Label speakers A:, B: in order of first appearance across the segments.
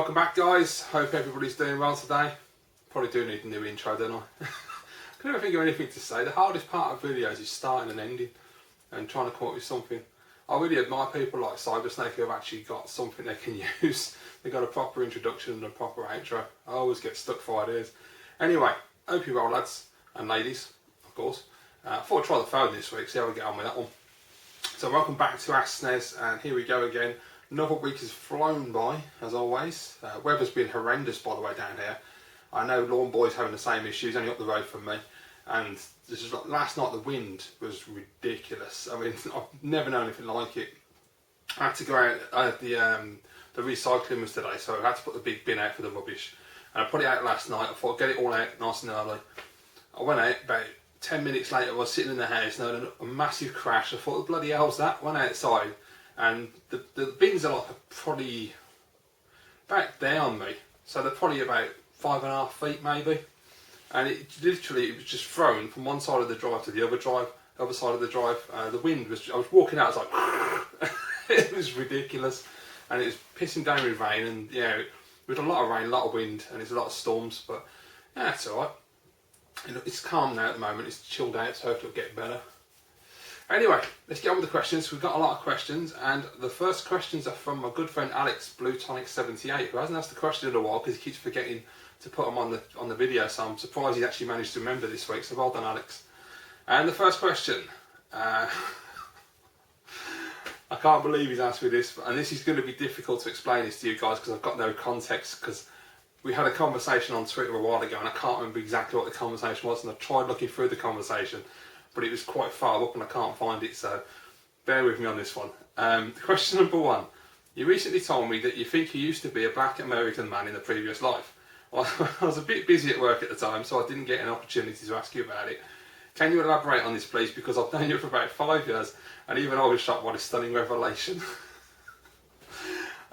A: Welcome back, guys. Hope everybody's doing well today. Probably do need a new intro, don't I? I can never think of anything to say. The hardest part of videos is starting and ending and trying to come up with something. I really admire people like Snake who have actually got something they can use. They've got a proper introduction and a proper outro. I always get stuck for ideas. Anyway, hope you're well, lads and ladies, of course. I thought I'd try the phone this week, see how we get on with that one. So welcome back to Ask Snes, and here we go again. Another week has flown by, as always. Weather's been horrendous, by the way, down here. I know Lawn Boy's having the same issues, only up the road from me. And this is like, last night the wind was ridiculous. I mean, I've never known anything like it. I had to go out. I had the recycling was today, so I had to put the big bin out for the rubbish. And I put it out last night. I thought I'd get it all out nice and early. I went out about 10 minutes later. I was sitting in the house and I had a massive crash. I thought, what the bloody hell's that? Went outside. And the bins are like probably about down me, so they're probably about 5.5 feet maybe. And it was just thrown from one side of the drive to the other side of the drive. The wind was, I was walking out, I was like, it was ridiculous, and it was pissing down with rain, and yeah, with a lot of rain, a lot of wind, and there's a lot of storms, but yeah, it's alright. It's calm now at the moment, it's chilled out, so hopefully it'll get better. Anyway, let's get on with the questions. We've got a lot of questions, and the first questions are from my good friend Alex BlueTonic78, who hasn't asked a question in a while because he keeps forgetting to put them on the video, so I'm surprised he's actually managed to remember this week, so well done, Alex. And the first question, I can't believe he's asked me this, and this is going to be difficult to explain this to you guys because I've got no context, because we had a conversation on Twitter a while ago and I can't remember exactly what the conversation was, and I tried looking through the conversation, but it was quite far up and I can't find it, so bear with me on this one. Question number one. You recently told me that you think you used to be a black American man in a previous life. Well, I was a bit busy at work at the time, so I didn't get an opportunity to ask you about it. Can you elaborate on this, please? Because I've known you for about 5 years, and even I was shocked by this stunning revelation.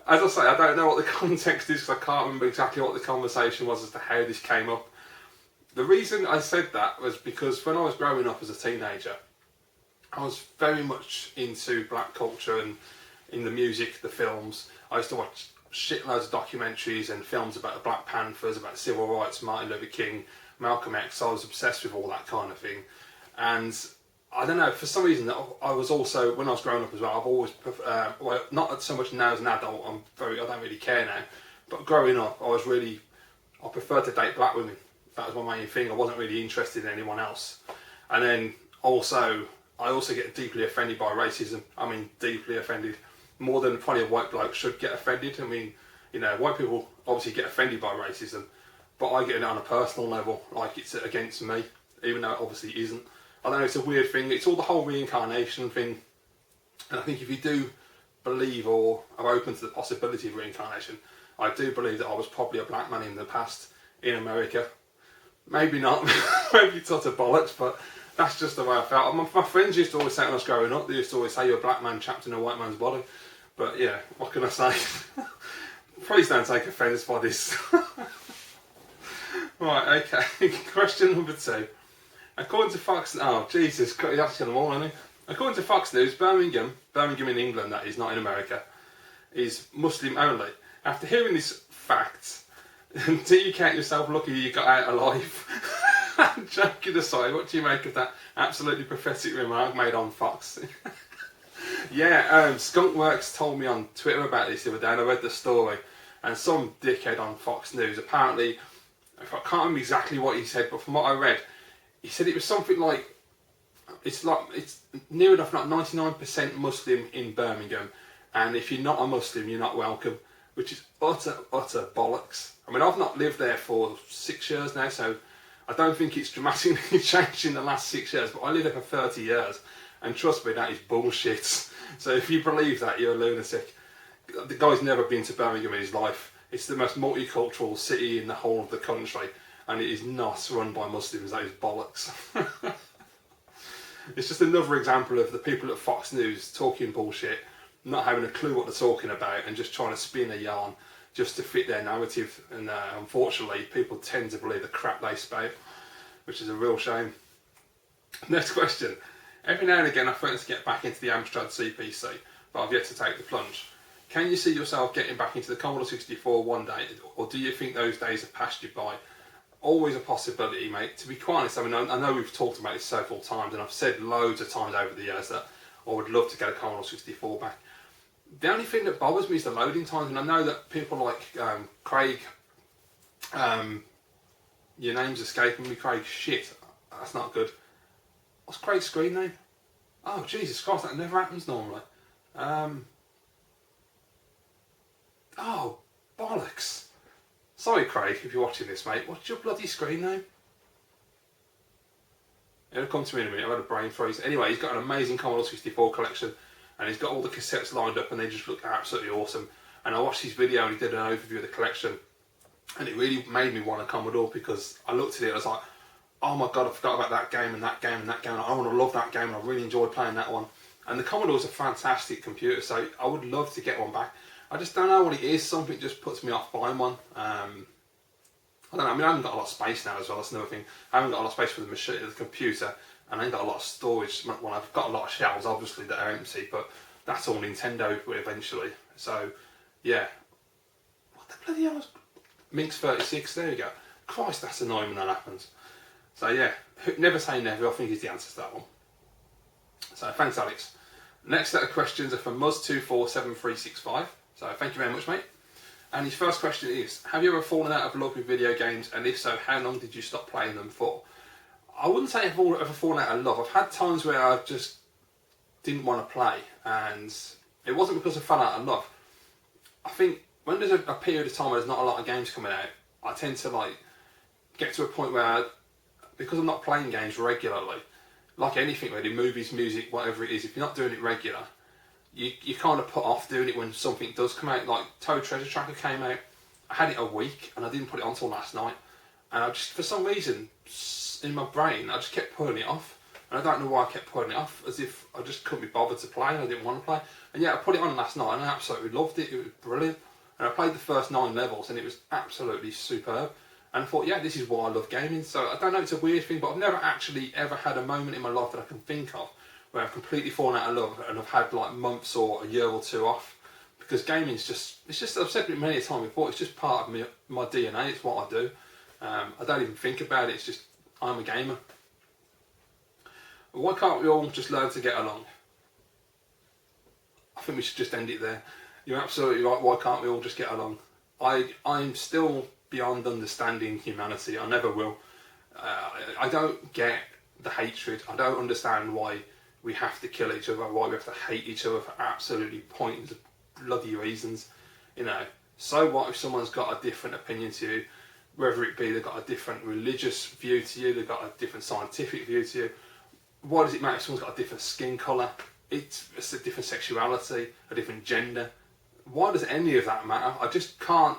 A: As I say, I don't know what the context is, because I can't remember exactly what the conversation was as to how this came up. The reason I said that was because when I was growing up as a teenager, I was very much into black culture and in the music, the films. I used to watch shitloads of documentaries and films about the Black Panthers, about civil rights, Martin Luther King, Malcolm X. I was obsessed with all that kind of thing. And I don't know, for some reason, I was also, when I was growing up as well, I've always, well, not so much now as an adult, I don't really care now, but growing up, I preferred to date black women. That was my main thing. I wasn't really interested in anyone else. And then I also get deeply offended by racism. I mean, deeply offended. More than probably a white bloke should get offended. I mean, you know, white people obviously get offended by racism, but I get it on a personal level, like it's against me, even though it obviously isn't. I don't know, it's a weird thing. It's all the whole reincarnation thing. And I think if you do believe or are open to the possibility of reincarnation, I do believe that I was probably a black man in the past in America. Maybe not, maybe it's utter bollocks, but that's just the way I felt. My friends used to always say when I was growing up, they used to always say you're a black man trapped in a white man's body. But yeah, what can I say? Please don't take offence by this. Right, okay. Question number two. According to Fox... Oh, Jesus, he's asking them all, isn't he? According to Fox News, Birmingham in England, that is, not in America, is Muslim only. After hearing this fact, do you count yourself lucky you got out alive? Joking aside, what do you make of that absolutely pathetic remark made on Fox? Yeah, Skunkworks told me on Twitter about this the other day, and I read the story, and some dickhead on Fox News, apparently, I can't remember exactly what he said, but from what I read, he said it was something like, it's near enough not 99% Muslim in Birmingham, and if you're not a Muslim, you're not welcome, which is utter bollocks. I mean, I've not lived there for 6 years now, so I don't think it's dramatically changed in the last 6 years, but I lived there for 30 years, and trust me, that is bullshit. So if you believe that, you're a lunatic. The guy's never been to Birmingham in his life. It's the most multicultural city in the whole of the country, and it is not run by Muslims. That is bollocks. It's just another example of the people at Fox News talking bullshit, not having a clue what they're talking about, and just trying to spin a yarn just to fit their narrative. And unfortunately, people tend to believe the crap they spout, which is a real shame. Next question. Every now and again I threaten to get back into the Amstrad CPC, but I've yet to take the plunge. Can you see yourself getting back into the Commodore 64 one day, or do you think those days have passed you by? Always a possibility, mate. To be quite honest, I mean, I know we've talked about this several times, and I've said loads of times over the years that I would love to get a Commodore 64 back. The only thing that bothers me is the loading times, and I know that people like Craig, your name's escaping me, Craig, shit, that's not good. What's Craig's screen name? Oh, Jesus Christ, that never happens normally. Oh, bollocks. Sorry, Craig, if you're watching this, mate. What's your bloody screen name? It'll come to me in a minute. I've had a brain freeze. Anyway, he's got an amazing Commodore 64 collection, and he's got all the cassettes lined up, and they just look absolutely awesome. And I watched his video, and he did an overview of the collection, and it really made me want a Commodore, because I looked at it and I was like, oh my god, I forgot about that game and that game and that game. I want to love that game, and I really enjoyed playing that one. And the Commodore's a fantastic computer, so I would love to get one back. I just don't know what it is. Something just puts me off buying one. I don't know. I mean, I haven't got a lot of space now as well. That's another thing. I haven't got a lot of space for the machine, the computer, and I ain't got a lot of storage. Well, I've got a lot of shelves, obviously, that are empty, but that's all Nintendo eventually. So, yeah. What the bloody hell is Minx 36? There you go. Christ, that's annoying when that happens. So, yeah. Never say never, I think, is the answer to that one. So, thanks, Alex. Next set of questions are from Muzz247365. So thank you very much, mate. And his first question is, have you ever fallen out of love with video games, and if so, how long did you stop playing them for? I wouldn't say I've ever fallen out of love. I've had times where I just didn't want to play, and it wasn't because I fell out of love. I think when there's a period of time where there's not a lot of games coming out, I tend to like get to a point where, because I'm not playing games regularly, like anything really, movies, music, whatever it is, if you're not doing it regular, you kind of put off doing it when something does come out. Like Toad Treasure Tracker came out, I had it a week and I didn't put it on till last night, and I just, for some reason in my brain, I just kept putting it off, and I don't know why I kept putting it off, as if I just couldn't be bothered to play and I didn't want to play. And yeah, I put it on last night and I absolutely loved it. It was brilliant, and I played the first 9 levels and it was absolutely superb. And I thought, yeah, this is why I love gaming. So I don't know, it's a weird thing, but I've never actually ever had a moment in my life that I can think of where I've completely fallen out of love and I've had like months or a year or two off. Because gaming's just, it's just, I've said it many a time before, it's just part of my DNA, it's what I do. I don't even think about it, it's just, I'm a gamer. Why can't we all just learn to get along? I think we should just end it there. You're absolutely right, why can't we all just get along? I'm still beyond understanding humanity, I never will. I don't get the hatred, I don't understand why we have to kill each other, why we have to hate each other for absolutely pointless bloody reasons. You know, so what if someone's got a different opinion to you, whether it be they've got a different religious view to you, they've got a different scientific view to you. Why does it matter if someone's got a different skin colour? It's a different sexuality, a different gender. Why does any of that matter? I just can't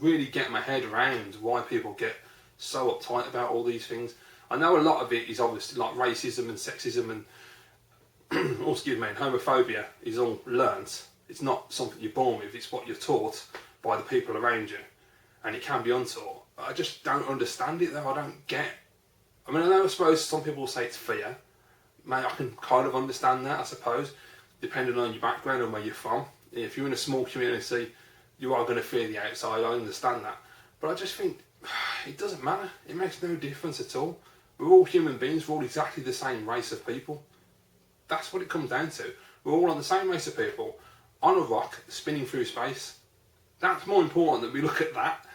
A: really get my head around why people get so uptight about all these things. I know a lot of it is obviously like racism and sexism and oh, excuse me, and homophobia is all learnt. It's not something you're born with, it's what you're taught by the people around you, and it can be untaught. I just don't understand it though. I don't get, I mean, I suppose some people will say it's fear. Mate, I can kind of understand that, I suppose, depending on your background and where you're from. If you're in a small community, you are going to fear the outside, I understand that. But I just think, it doesn't matter. It makes no difference at all. We're all human beings, we're all exactly the same race of people. That's what it comes down to. We're all on the same race of people, on a rock, spinning through space. That's more important that we look at that.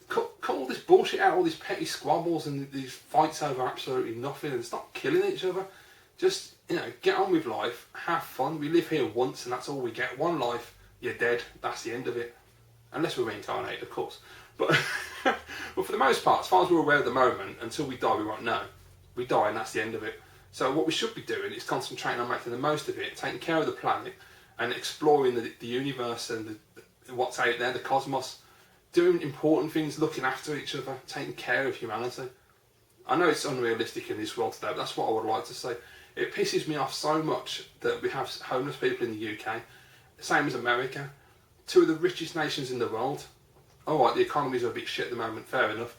A: Cut all this bullshit out, all these petty squabbles and these fights over absolutely nothing, and stop killing each other. Just, you know, get on with life, have fun. We live here once and that's all we get. One life, you're dead, that's the end of it. Unless we're reincarnated, of course. But, but for the most part, as far as we're aware at the moment, until we die we won't know. We die and that's the end of it. So what we should be doing is concentrating on making the most of it, taking care of the planet and exploring the universe and what's out there, the cosmos. Doing important things, looking after each other, taking care of humanity. I know it's unrealistic in this world today, but that's what I would like to say. It pisses me off so much that we have homeless people in the UK, same as America, 2 of the richest nations in the world. Alright, the economies are a bit shit at the moment, fair enough,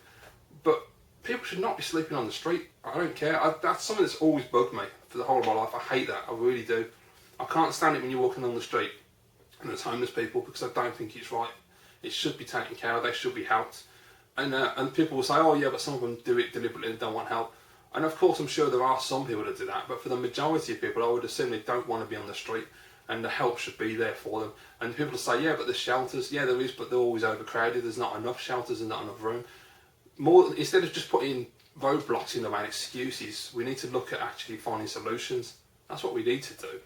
A: but people should not be sleeping on the street. I don't care. That's something that's always bugged me for the whole of my life. I hate that, I really do. I can't stand it when you're walking on the street and there's homeless people, because I don't think it's right. It should be taken care of, they should be helped. And people will say, oh yeah, but some of them do it deliberately and don't want help. And of course I'm sure there are some people that do that, but for the majority of people I would assume they don't want to be on the street, and the help should be there for them. And people say, yeah, but there's shelters. Yeah, there is, but they're always overcrowded, there's not enough shelters and not enough room. Instead of just putting roadblocks in the way and excuses, we need to look at actually finding solutions. That's what we need to do.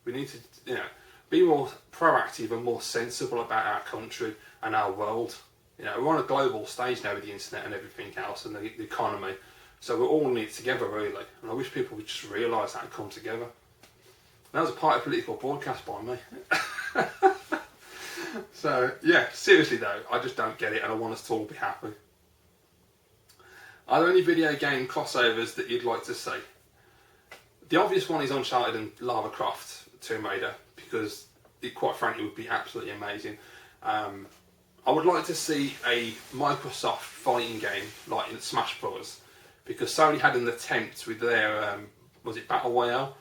A: We need to, be more proactive and more sensible about our country and our world. We're on a global stage now with the internet and everything else, and the economy. So we're all in it together, really. And I wish people would just realise that and come together. That was a part of political broadcast by me. So, yeah, seriously though, I just don't get it, and I want us to all be happy. Are there any video game crossovers that you'd like to see? The obvious one is Uncharted and Lara Croft Tomb Raider, because it quite frankly would be absolutely amazing. I would like to see a Microsoft fighting game like in Smash Bros, because Sony had an attempt with their was it Battle Royale?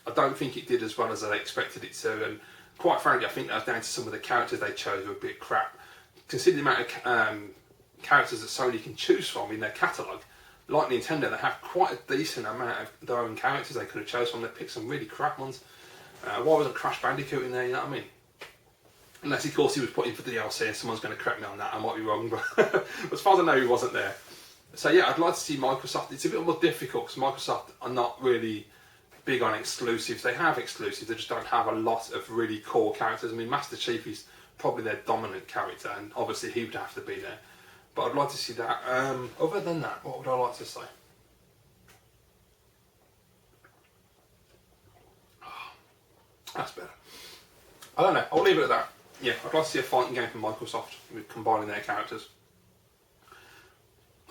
A: I don't think it did as well as I expected it to, and quite frankly I think that was down to some of the characters they chose were a bit crap. Considering the amount of characters that Sony can choose from in their catalogue, like Nintendo, they have quite a decent amount of their own characters they could have chosen from. They picked some really crap ones. Why wasn't Crash Bandicoot in there, you know what I mean? Unless, of course, he was put in for DLC, and someone's going to correct me on that, I might be wrong, but as far as I know, he wasn't there. So yeah, I'd like to see Microsoft. It's a bit more difficult because Microsoft are not really big on exclusives. They have exclusives, they just don't have a lot of really core characters. I mean, Master Chief is probably their dominant character, and obviously he would have to be there. But I'd like to see that. Other than that, what would I like to say? Oh, that's better. I don't know, I'll leave it at that. Yeah, I'd like to see a fighting game from Microsoft with combining their characters.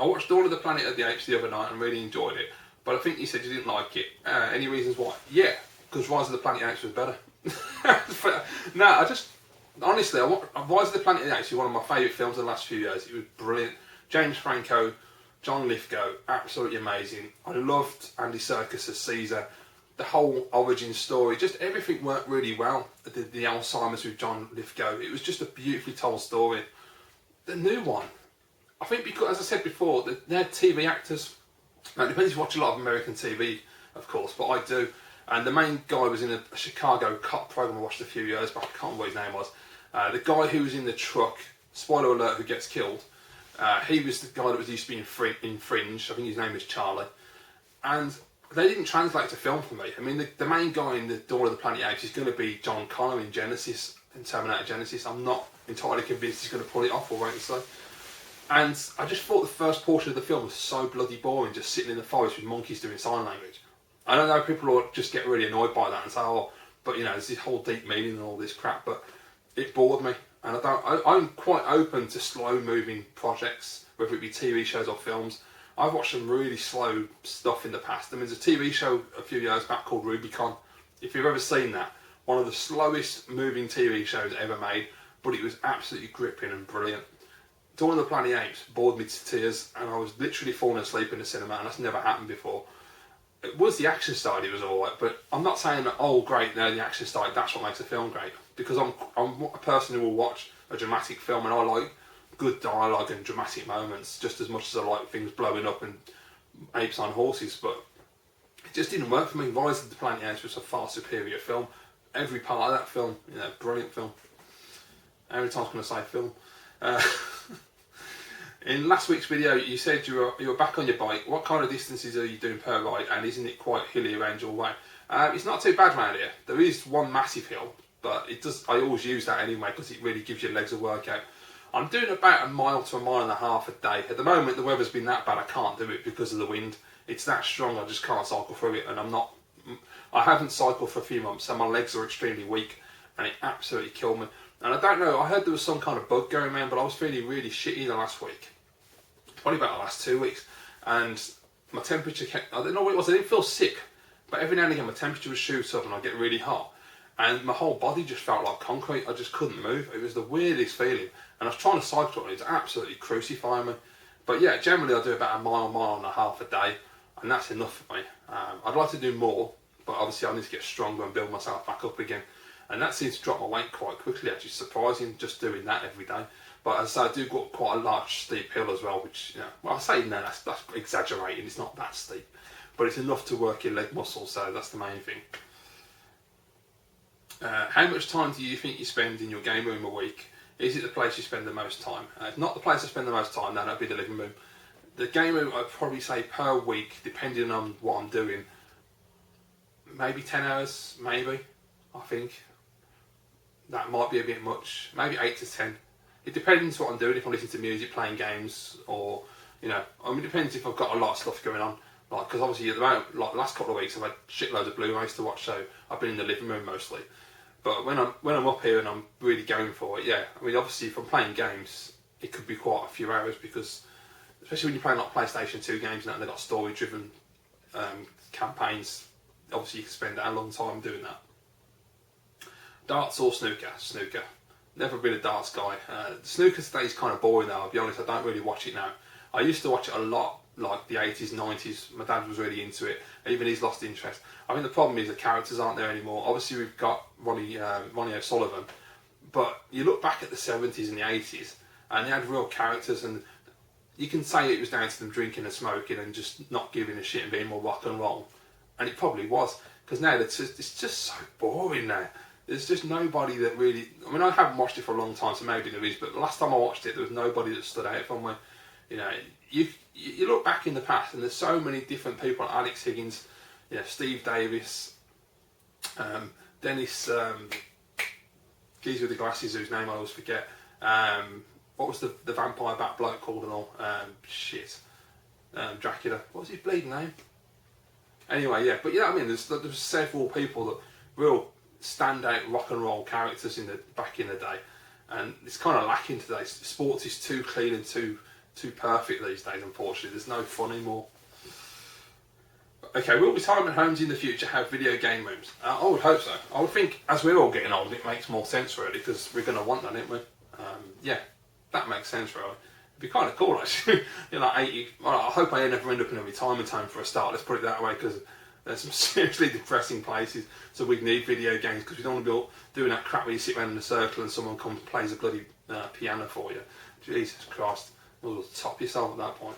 A: I watched all of the Planet of the Apes the other night and really enjoyed it, but I think you said you didn't like it. Any reasons why? Yeah, because Rise of the Planet of the Apes was better. No, honestly, Rise of the Planet of the Apes is one of my favourite films of the last few years. It was brilliant. James Franco, John Lithgow, absolutely amazing. I loved Andy Serkis as Caesar. The whole origin story, just everything worked really well. The Alzheimer's with John Lithgow, it was just a beautifully told story. The new one, I think because, as I said before, they're TV actors. Now, it depends if you watch a lot of American TV, of course, but I do. And the main guy was in a Chicago cop program I watched a few years back, I can't remember what his name was. The guy who was in the truck, spoiler alert, who gets killed, he was the guy that was used to be in Fringe. I think his name is Charlie. And they didn't translate to film for me. I mean, the main guy in the Dawn of the Planet of the Apes is going to be John Connor in Genesis, in Terminator Genesis. I'm not entirely convinced he's going to pull it off, or wait and see. And I just thought the first portion of the film was so bloody boring, just sitting in the forest with monkeys doing sign language. I don't know, people will just get really annoyed by that and say, oh, but there's this whole deep meaning and all this crap, but it bored me. And I'm quite open to slow moving projects, whether it be TV shows or films. I've watched some really slow stuff in the past. I mean, there's a TV show a few years back called Rubicon. If you've ever seen that, one of the slowest moving TV shows ever made, but it was absolutely gripping and brilliant. Dawn of the Planet of the Apes bored me to tears, and I was literally falling asleep in the cinema, and that's never happened before. It was the action side, it was alright, but I'm not saying that, oh great, now the action side, that's what makes a film great. Because I'm a person who will watch a dramatic film, and I like good dialogue and dramatic moments just as much as I like things blowing up and apes on horses, but it just didn't work for me. Rise of the Planet of the Apes was a far superior film. Every part of that film, brilliant film. Every time I was going to say film. In last week's video, you said you were back on your bike. What kind of distances are you doing per ride, and isn't it quite hilly around your way? It's not too bad around here. There is one massive hill, but I always use that anyway because it really gives your legs a workout. I'm doing about 1 mile to 1.5 miles a day. At the moment, the weather's been that bad, I can't do it because of the wind. It's that strong, I just can't cycle through it, and I haven't cycled for a few months, so my legs are extremely weak, and it absolutely killed me. And I don't know, I heard there was some kind of bug going around, but I was feeling really shitty the last week. Probably about the last 2 weeks. And my temperature kept, I don't know what it was, I didn't feel sick, but every now and again my temperature would shoot up and I'd get really hot. And my whole body just felt like concrete, I just couldn't move. It was the weirdest feeling. And I was trying to cycle and it was absolutely crucifying me. But yeah, generally I do about 1 mile and a half a day, and that's enough for me. I'd like to do more, but obviously I need to get stronger and build myself back up again. and that seems to drop my weight quite quickly. Actually, surprising just doing that every day. But as I say, I do got quite a large steep hill as well, which, you know, well, I say no, that's exaggerating. It's not that steep, but it's enough to work your leg muscles. So that's the main thing. How much time do you think you spend in your game room a week? Is it the place you spend the most time? If not the place I spend the most time, then that'd be the living room. The game room, I'd probably say per week, depending on what I'm doing, maybe 10 hours, maybe, I think. That might be a bit much, maybe 8 to 10. It depends what I'm doing, if I'm listening to music, playing games, or, you know, I mean, it depends if I've got a lot of stuff going on. Like, because obviously at the moment, like the last couple of weeks, I've had shitloads of Blu-rays to watch, so I've been in the living room mostly. But when I'm up here and I'm really going for it, yeah, I mean, obviously if I'm playing games, it could be quite a few hours, because especially when you're playing like PlayStation 2 games and they've got story-driven campaigns, obviously you can spend a long time doing that. Darts or snooker? Snooker. Never been a darts guy. Snooker today is kind of boring now, I'll be honest, I don't really watch it now. I used to watch it a lot, like the 80s, 90s, my dad was really into it, even he's lost interest. I think the problem is the characters aren't there anymore. Obviously we've got Ronnie O'Sullivan, but you look back at the 70s and the 80s, and they had real characters, and you can say it was down to them drinking and smoking and just not giving a shit and being more rock and roll, and it probably was, because now it's just so boring now. There's just nobody that really, I mean, I haven't watched it for a long time, so maybe there is, but the last time I watched it, there was nobody that stood out from me. You know, you look back in the past, and there's so many different people, like Alex Higgins, you know, Steve Davis, Dennis, geezer with the glasses whose name I always forget. What was the vampire bat bloke called and all? Dracula. What was his bleeding name? Anyway, yeah, but you know what I mean. There's several people that real standout rock and roll characters back in the day, and it's kind of lacking today. Sports is too clean and too perfect these days. Unfortunately, there's no fun anymore. Okay, will retirement homes in the future have video game rooms? I would hope so. I would think as we're all getting old, it makes more sense really, because we're going to want that, aren't we? Yeah, that makes sense really. It'd be kind of cool actually. You're like 80. Well, I hope I never end up in a retirement home for a start. Let's put it that way, because there's some seriously depressing places. So we need video games, because we don't want to be doing that crap where you sit around in a circle and someone comes and plays a bloody piano for you. Jesus Christ, you'll top yourself at that point.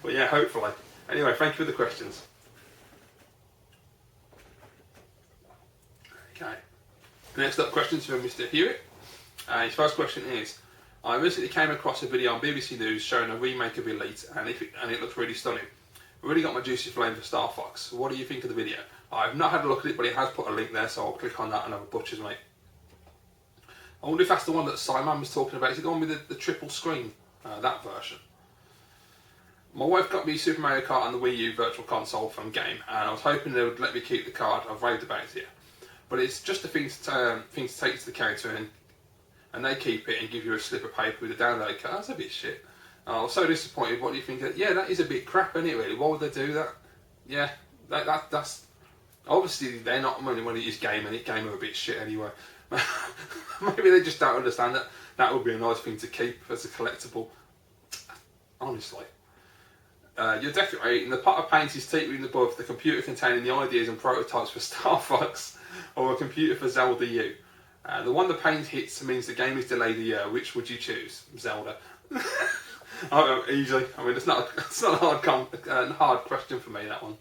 A: But yeah, hopefully. Anyway, thank you for the questions. Okay. Next up, questions from Mr. Hewitt. His first question is: I recently came across a video on BBC News showing a remake of Elite, and it looks really stunning. I really got my juicy flame for Star Fox. What do you think of the video? I've not had a look at it, but it has put a link there, so I'll click on that and have a butcher's, mate. I wonder if that's the one that Simon was talking about. Is it the one with the triple screen? That version. My wife got me Super Mario Kart on the Wii U Virtual Console from Game, and I was hoping they would let me keep the card. I've raved about it here. But it's just a thing to take to the counter, and they keep it and give you a slip of paper with a download card. That's a bit shit. I was so disappointed. What do you think? Yeah, that is a bit crap, isn't it, really? Why would they do that? Yeah, that's... Obviously, they're not money when it is Game, and Game are a bit shit anyway. Maybe they just don't understand that that would be a nice thing to keep as a collectible. Honestly. You're decorating. The pot of paint is teetering above the computer containing the ideas and prototypes for Star Fox, or a computer for Zelda U. The one the paint hits means the game is delayed a year. Which would you choose? Zelda. Easily. I mean, it's not a hard question for me, that one.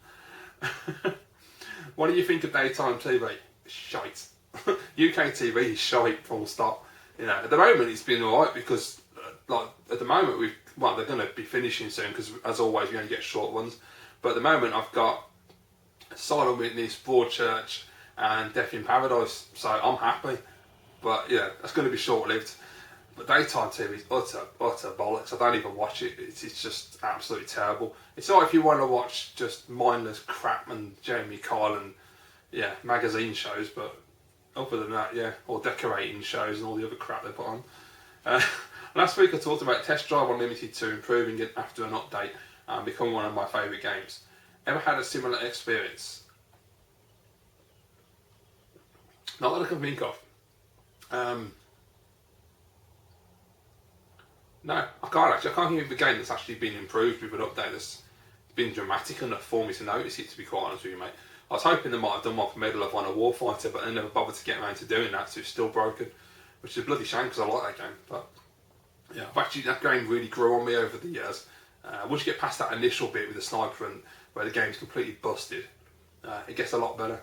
A: What do you think of daytime TV? Shite. UK TV is shite, full stop. You know, at the moment it's been alright, because like at the moment they're going to be finishing soon, because as always we only get short ones. But at the moment I've got Silent Witness, Broadchurch, and Death in Paradise, so I'm happy. But yeah, that's going to be short-lived. But daytime TV is utter bollocks. I don't even watch it. It's just absolutely terrible. It's alright if you want to watch just mindless crap and Jeremy Kyle and magazine shows, but other than that, yeah, or decorating shows and all the other crap they put on. Last week I talked about Test Drive Unlimited 2 improving it after an update and becoming one of my favourite games. Ever had a similar experience? Not that I can think of. No, I can't actually. I can't think of a game that's actually been improved with an update that's been dramatic enough for me to notice it, to be quite honest with you, mate. I was hoping they might have done one for Medal of Honor Warfighter, but they never bothered to get around to doing that, so it's still broken, which is a bloody shame because I like that game. But yeah, that game really grew on me over the years. Once you get past that initial bit with the sniper and where the game's completely busted, it gets a lot better.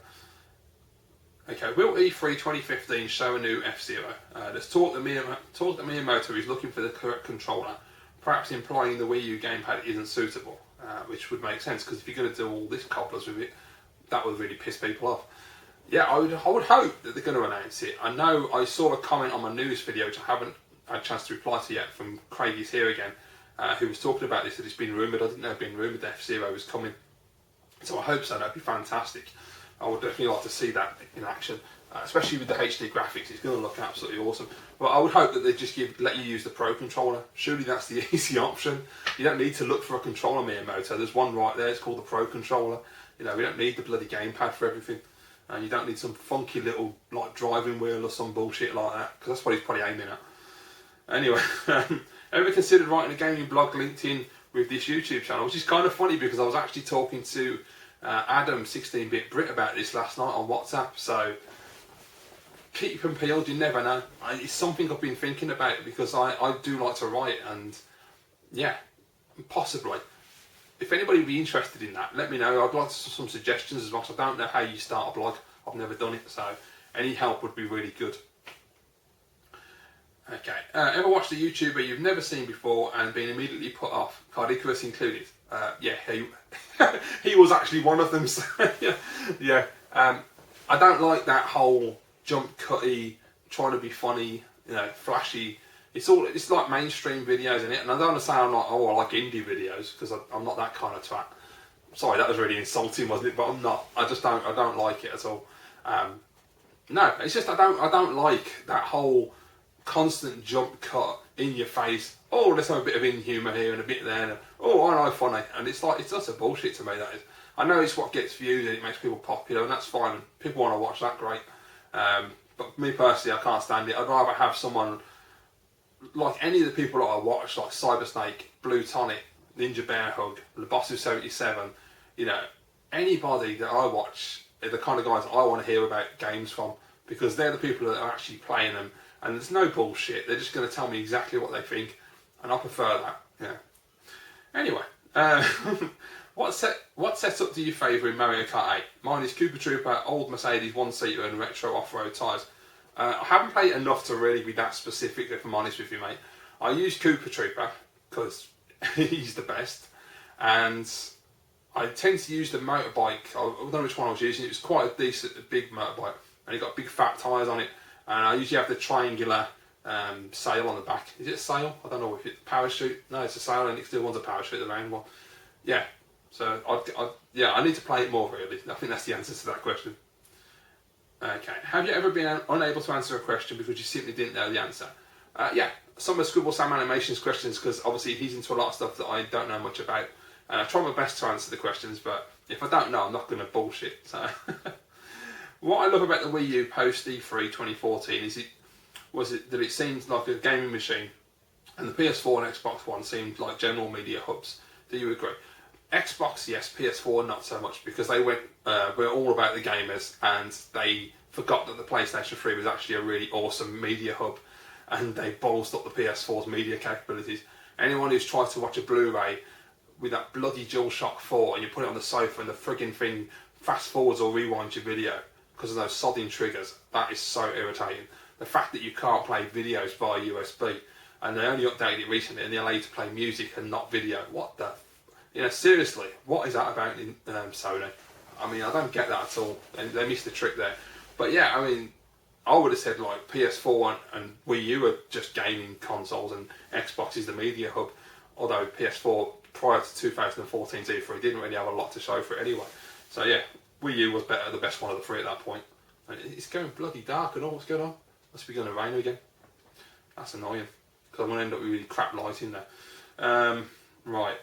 A: Okay, will E3 2015 show a new F-Zero? There's talk that Miyamoto is looking for the correct controller, perhaps implying the Wii U gamepad isn't suitable, which would make sense because if you're going to do all this cobblers with it, that would really piss people off. Yeah, I would hope that they're going to announce it. I know I saw a comment on my news video, which I haven't had a chance to reply to yet, from Craigie's Here Again, who was talking about this, that it's been rumoured. I didn't know it had been rumoured that F-Zero was coming. So I hope so, that'd be fantastic. I would definitely like to see that in action, especially with the HD graphics. It's going to look absolutely awesome. But I would hope that they just let you use the Pro controller. Surely that's the easy option. You don't need to look for a controller, Miyamoto. There's one right there. It's called the Pro controller. You know, we don't need the bloody gamepad for everything, and you don't need some funky little like driving wheel or some bullshit like that, because that's what he's probably aiming at. Anyway, ever considered writing a gaming blog linked in with this YouTube channel? Which is kind of funny because I was actually talking to Adam 16-bit Brit about this last night on WhatsApp, so keep them peeled, you never know. It's something I've been thinking about because I do like to write, and yeah, possibly. If anybody would be interested in that, let me know. I'd like some suggestions as well. I don't know how you start a blog. I've never done it, so any help would be really good. Okay. Ever watched a YouTuber you've never seen before and been immediately put off? Cardiculus included. Yeah, he was actually one of them. So yeah. I don't like that whole jump cutty, trying to be funny, you know, flashy. It's like mainstream videos, isn't it? And I don't want to say I like indie videos, because I'm not that kind of twat. Sorry, that was really insulting, wasn't it? But I'm not. I don't like it at all. No, it's just I don't like that whole constant jump cut in your face. Oh, let's have a bit of in-humour here and a bit there. And, oh, I know, funny. And it's just a bullshit to me, that is. I know it's what gets views and it makes people popular, and that's fine. And people want to watch that, great. But me personally, I can't stand it. I'd rather have someone like any of the people that I watch, like Cybersnake, Blue Tonic, Ninja Bear Hug, the Boss of 77, you know, anybody that I watch are the kind of guys I want to hear about games from, because they're the people that are actually playing them, and there's no bullshit. They're just going to tell me exactly what they think, and I prefer that. Yeah. Anyway, what setup do you favour in Mario Kart 8? Mine is Cooper Trooper, old Mercedes one-seater and retro off-road tyres. I haven't played enough to really be that specific, if I'm honest with you, mate. I use Cooper Trooper because he's the best, and I tend to use the motorbike. I don't know which one I was using. It was quite a decent, big motorbike, and it got big fat tyres on it. And I usually have the triangular sail on the back. Is it a sail? I don't know if it's a parachute. No, it's a sail, and it still wants a parachute, the round one. Yeah. So I need to play it more, really. I think that's the answer to that question. Okay. Have you ever been unable to answer a question because you simply didn't know the answer? Yeah. Some of Scribble Sam Animation's questions, because obviously he's into a lot of stuff that I don't know much about. And I try my best to answer the questions, but if I don't know, I'm not going to bullshit. So, what I love about the Wii U post E3 2014 was that it seemed like a gaming machine, and the PS4 and Xbox One seemed like general media hubs. Do you agree? Xbox, yes. PS4, not so much, because they were all about the gamers, and they forgot that the PlayStation 3 was actually a really awesome media hub, and they bolstered up the PS4's media capabilities. Anyone who's tried to watch a Blu-ray with that bloody DualShock 4 and you put it on the sofa and the frigging thing fast forwards or rewinds your video because of those sodding triggers, that is so irritating. The fact that you can't play videos via USB, and they only updated it recently and they allow you to play music and not video. What the... You know, seriously, what is that about in Sony? I mean, I don't get that at all. They missed the trick there. But yeah, I mean, I would have said like PS4 and Wii U are just gaming consoles, and Xbox is the media hub. Although PS4 prior to 2014's E3 didn't really have a lot to show for it anyway. So yeah, Wii U was the best one of the three at that point. And it's going bloody dark and all. What's going on? Must be going to rain again. That's annoying, because I'm going to end up with really crap lighting there. Right.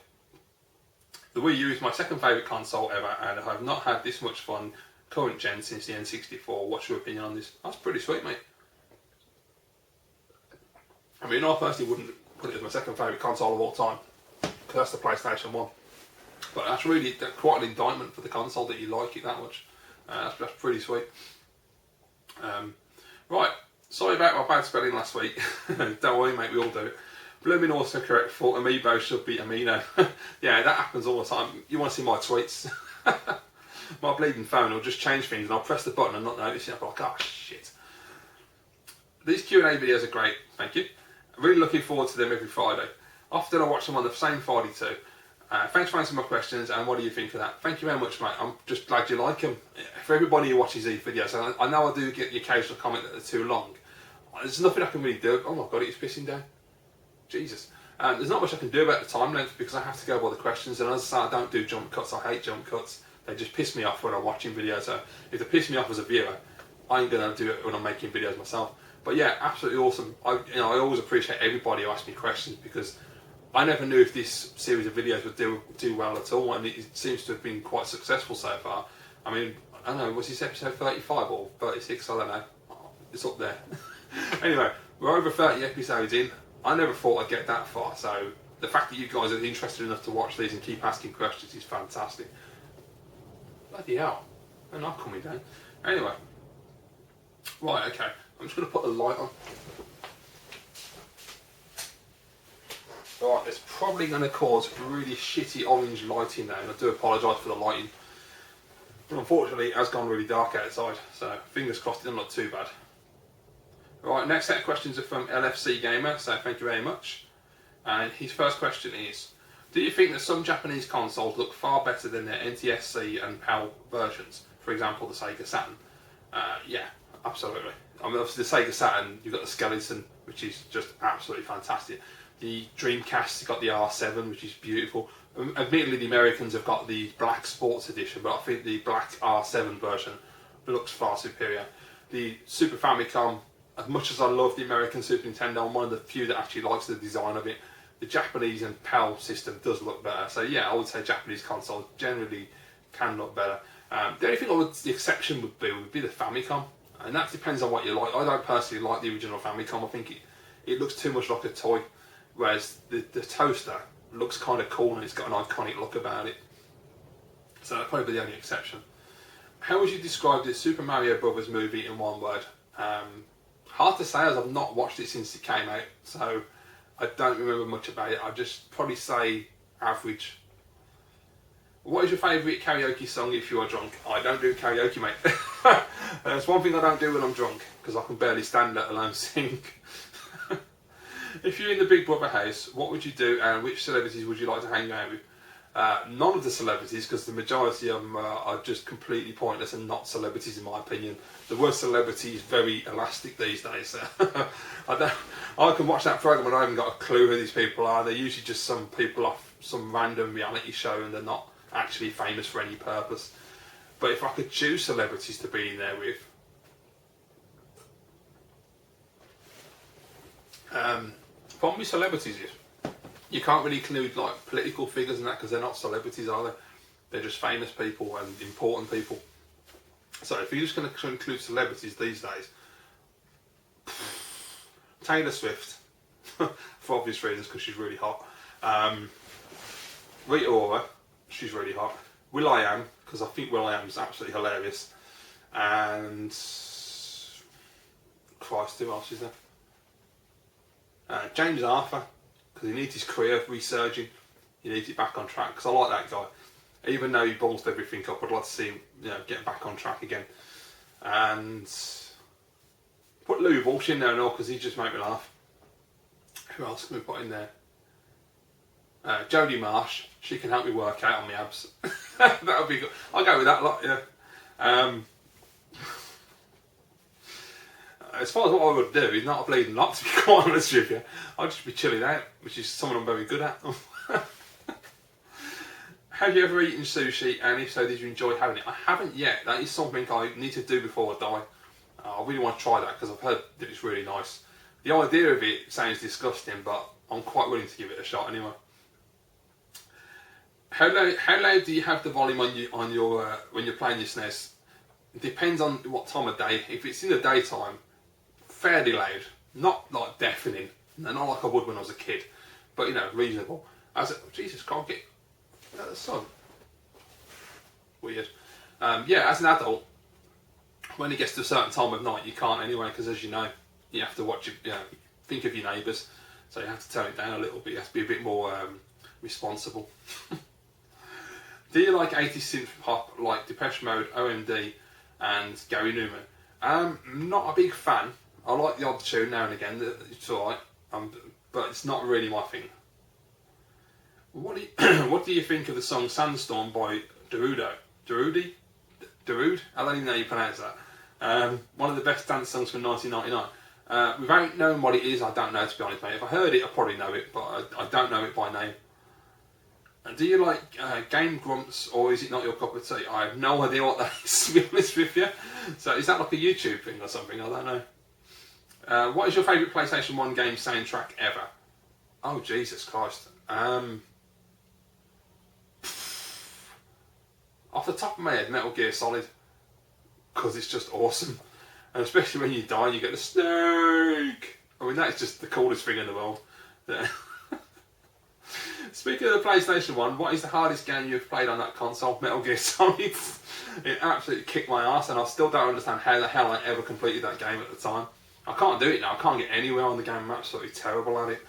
A: The Wii U is my second favourite console ever, and I have not had this much fun current gen since the N64. What's your opinion on this? That's pretty sweet, mate. I mean, I personally wouldn't put it as my second favourite console of all time, because that's the PlayStation 1. But that's really quite an indictment for the console that you like it that much. That's pretty sweet. Right, sorry about my bad spelling last week. Don't worry, mate, we all do it. Blooming autocorrect thought Amiibo should be Amino. Yeah, that happens all the time. You want to see my tweets? My bleeding phone will just change things and I'll press the button and not notice it. I'll be like, oh shit. These Q&A videos are great, thank you. I'm really looking forward to them every Friday. Often I watch them on the same Friday too. Thanks for answering my questions, and what do you think of that? Thank you very much, mate. I'm just glad you like them. For everybody who watches these videos, I know I do get the occasional comment that they're too long. There's nothing I can really do. Oh my god, it's pissing down. Jesus. There's not much I can do about the time length because I have to go by the questions, and as I say, I don't do jump cuts. I hate jump cuts. They just piss me off when I'm watching videos. So if they piss me off as a viewer, I ain't going to do it when I'm making videos myself. But yeah, absolutely awesome. I always appreciate everybody who asks me questions, because I never knew if this series of videos would do well at all, and it seems to have been quite successful so far. I mean, I don't know, was this episode 35 or 36? I don't know. It's up there. Anyway, we're over 30 episodes in. I never thought I'd get that far, so the fact that you guys are interested enough to watch these and keep asking questions is fantastic. Bloody hell. They're not coming down. Anyway. Right, okay. I'm just going to put the light on. Right, it's probably going to cause really shitty orange lighting now, and I do apologise for the lighting. But unfortunately, it has gone really dark outside, so fingers crossed it doesn't look too bad. Right, next set of questions are from LFC Gamer, so thank you very much. And his first question is, do you think that some Japanese consoles look far better than their NTSC and PAL versions? For example, the Sega Saturn. Yeah, absolutely. I mean, obviously the Sega Saturn, you've got the skeleton, which is just absolutely fantastic. The Dreamcast has got the R7, which is beautiful. Admittedly, the Americans have got the black sports edition, but I think the black R7 version looks far superior. The Super Famicom, as much as I love the American Super Nintendo, I'm one of the few that actually likes the design of it. The Japanese and PAL system does look better. So yeah, I would say Japanese consoles generally can look better. The only thing the exception would be the Famicom, and that depends on what you like. I don't personally like the original Famicom. I think it looks too much like a toy. Whereas the toaster looks kind of cool and it's got an iconic look about it. So that'd probably be the only exception. How would you describe the Super Mario Brothers movie in one word? Hard to say, as I've not watched it since it came out, so I don't remember much about it. I'd just probably say average. What is your favourite karaoke song if you are drunk? I don't do karaoke, mate. That's one thing I don't do when I'm drunk, because I can barely stand let alone sing. If you're in the Big Brother house, what would you do, and which celebrities would you like to hang out with? None of the celebrities, because the majority of them are just completely pointless and not celebrities in my opinion. The word celebrity is very elastic these days. I can watch that programme and I haven't got a clue who these people are. They're usually just some people off some random reality show and they're not actually famous for any purpose. But if I could choose celebrities to be in there with, problem with celebrities is you can't really include like political figures and that, because they're not celebrities, are they? They're just famous people and important people. So if you're just going to include celebrities these days, Taylor Swift, for obvious reasons, because she's really hot. Rita Ora, she's really hot. will.i.am, because I think will.i.am's absolutely hilarious. And Christ, who else is there? James Arthur, because he needs his career resurging. He needs it back on track, because I like that guy. Even though he ballsed everything up, I'd like to see him, get back on track again. And put Lou Walsh in there and all, because he just made me laugh. Who else can we put in there? Jodie Marsh, she can help me work out on my abs. That would be good. I'll go with that lot, yeah. As far as what I would do is not a bleeding lot, to be quite honest with you. I'd just be chilling out, which is something I'm very good at. Have you ever eaten sushi, and if so, did you enjoy having it? I haven't yet. That is something I need to do before I die. I really want to try that, because I've heard that it's really nice. The idea of it sounds disgusting, but I'm quite willing to give it a shot anyway. How loud do you have the volume on your when you're playing your SNES? It depends on what time of day. If it's in the daytime, fairly loud, not like deafening, not like I would when I was a kid, but reasonable. Jesus, can't get the sun. Weird. Yeah, as an adult, when it gets to a certain time of night, you can't anyway, because as you know, you have to watch your, think of your neighbours, so you have to turn it down a little bit. You have to be a bit more responsible. Do you like 80s synth pop like Depeche Mode, OMD, and Gary Numan? Not a big fan. I like the odd tune now and again. It's alright, but it's not really my thing. What do you think of the song Sandstorm by Darude? I don't even know how you pronounce that. One of the best dance songs from 1999. Without knowing what it is, I don't know, to be honest, mate. If I heard it, I probably know it, but I don't know it by name. And do you like Game Grumps, or is it not your cup of tea? I have no idea what that is, to be honest with you. So is that like a YouTube thing or something? I don't know. What is your favourite PlayStation 1 game soundtrack ever? Oh, Jesus Christ. Off the top of my head, Metal Gear Solid, because it's just awesome, and especially when you die, you get the snake. I mean, that's just the coolest thing in the world. Speaking of the PlayStation 1, what is the hardest game you've played on that console? Metal Gear Solid. It absolutely kicked my ass, and I still don't understand how the hell I ever completed that game at the time. I can't do it now. I can't get anywhere on the game. I'm absolutely terrible at it.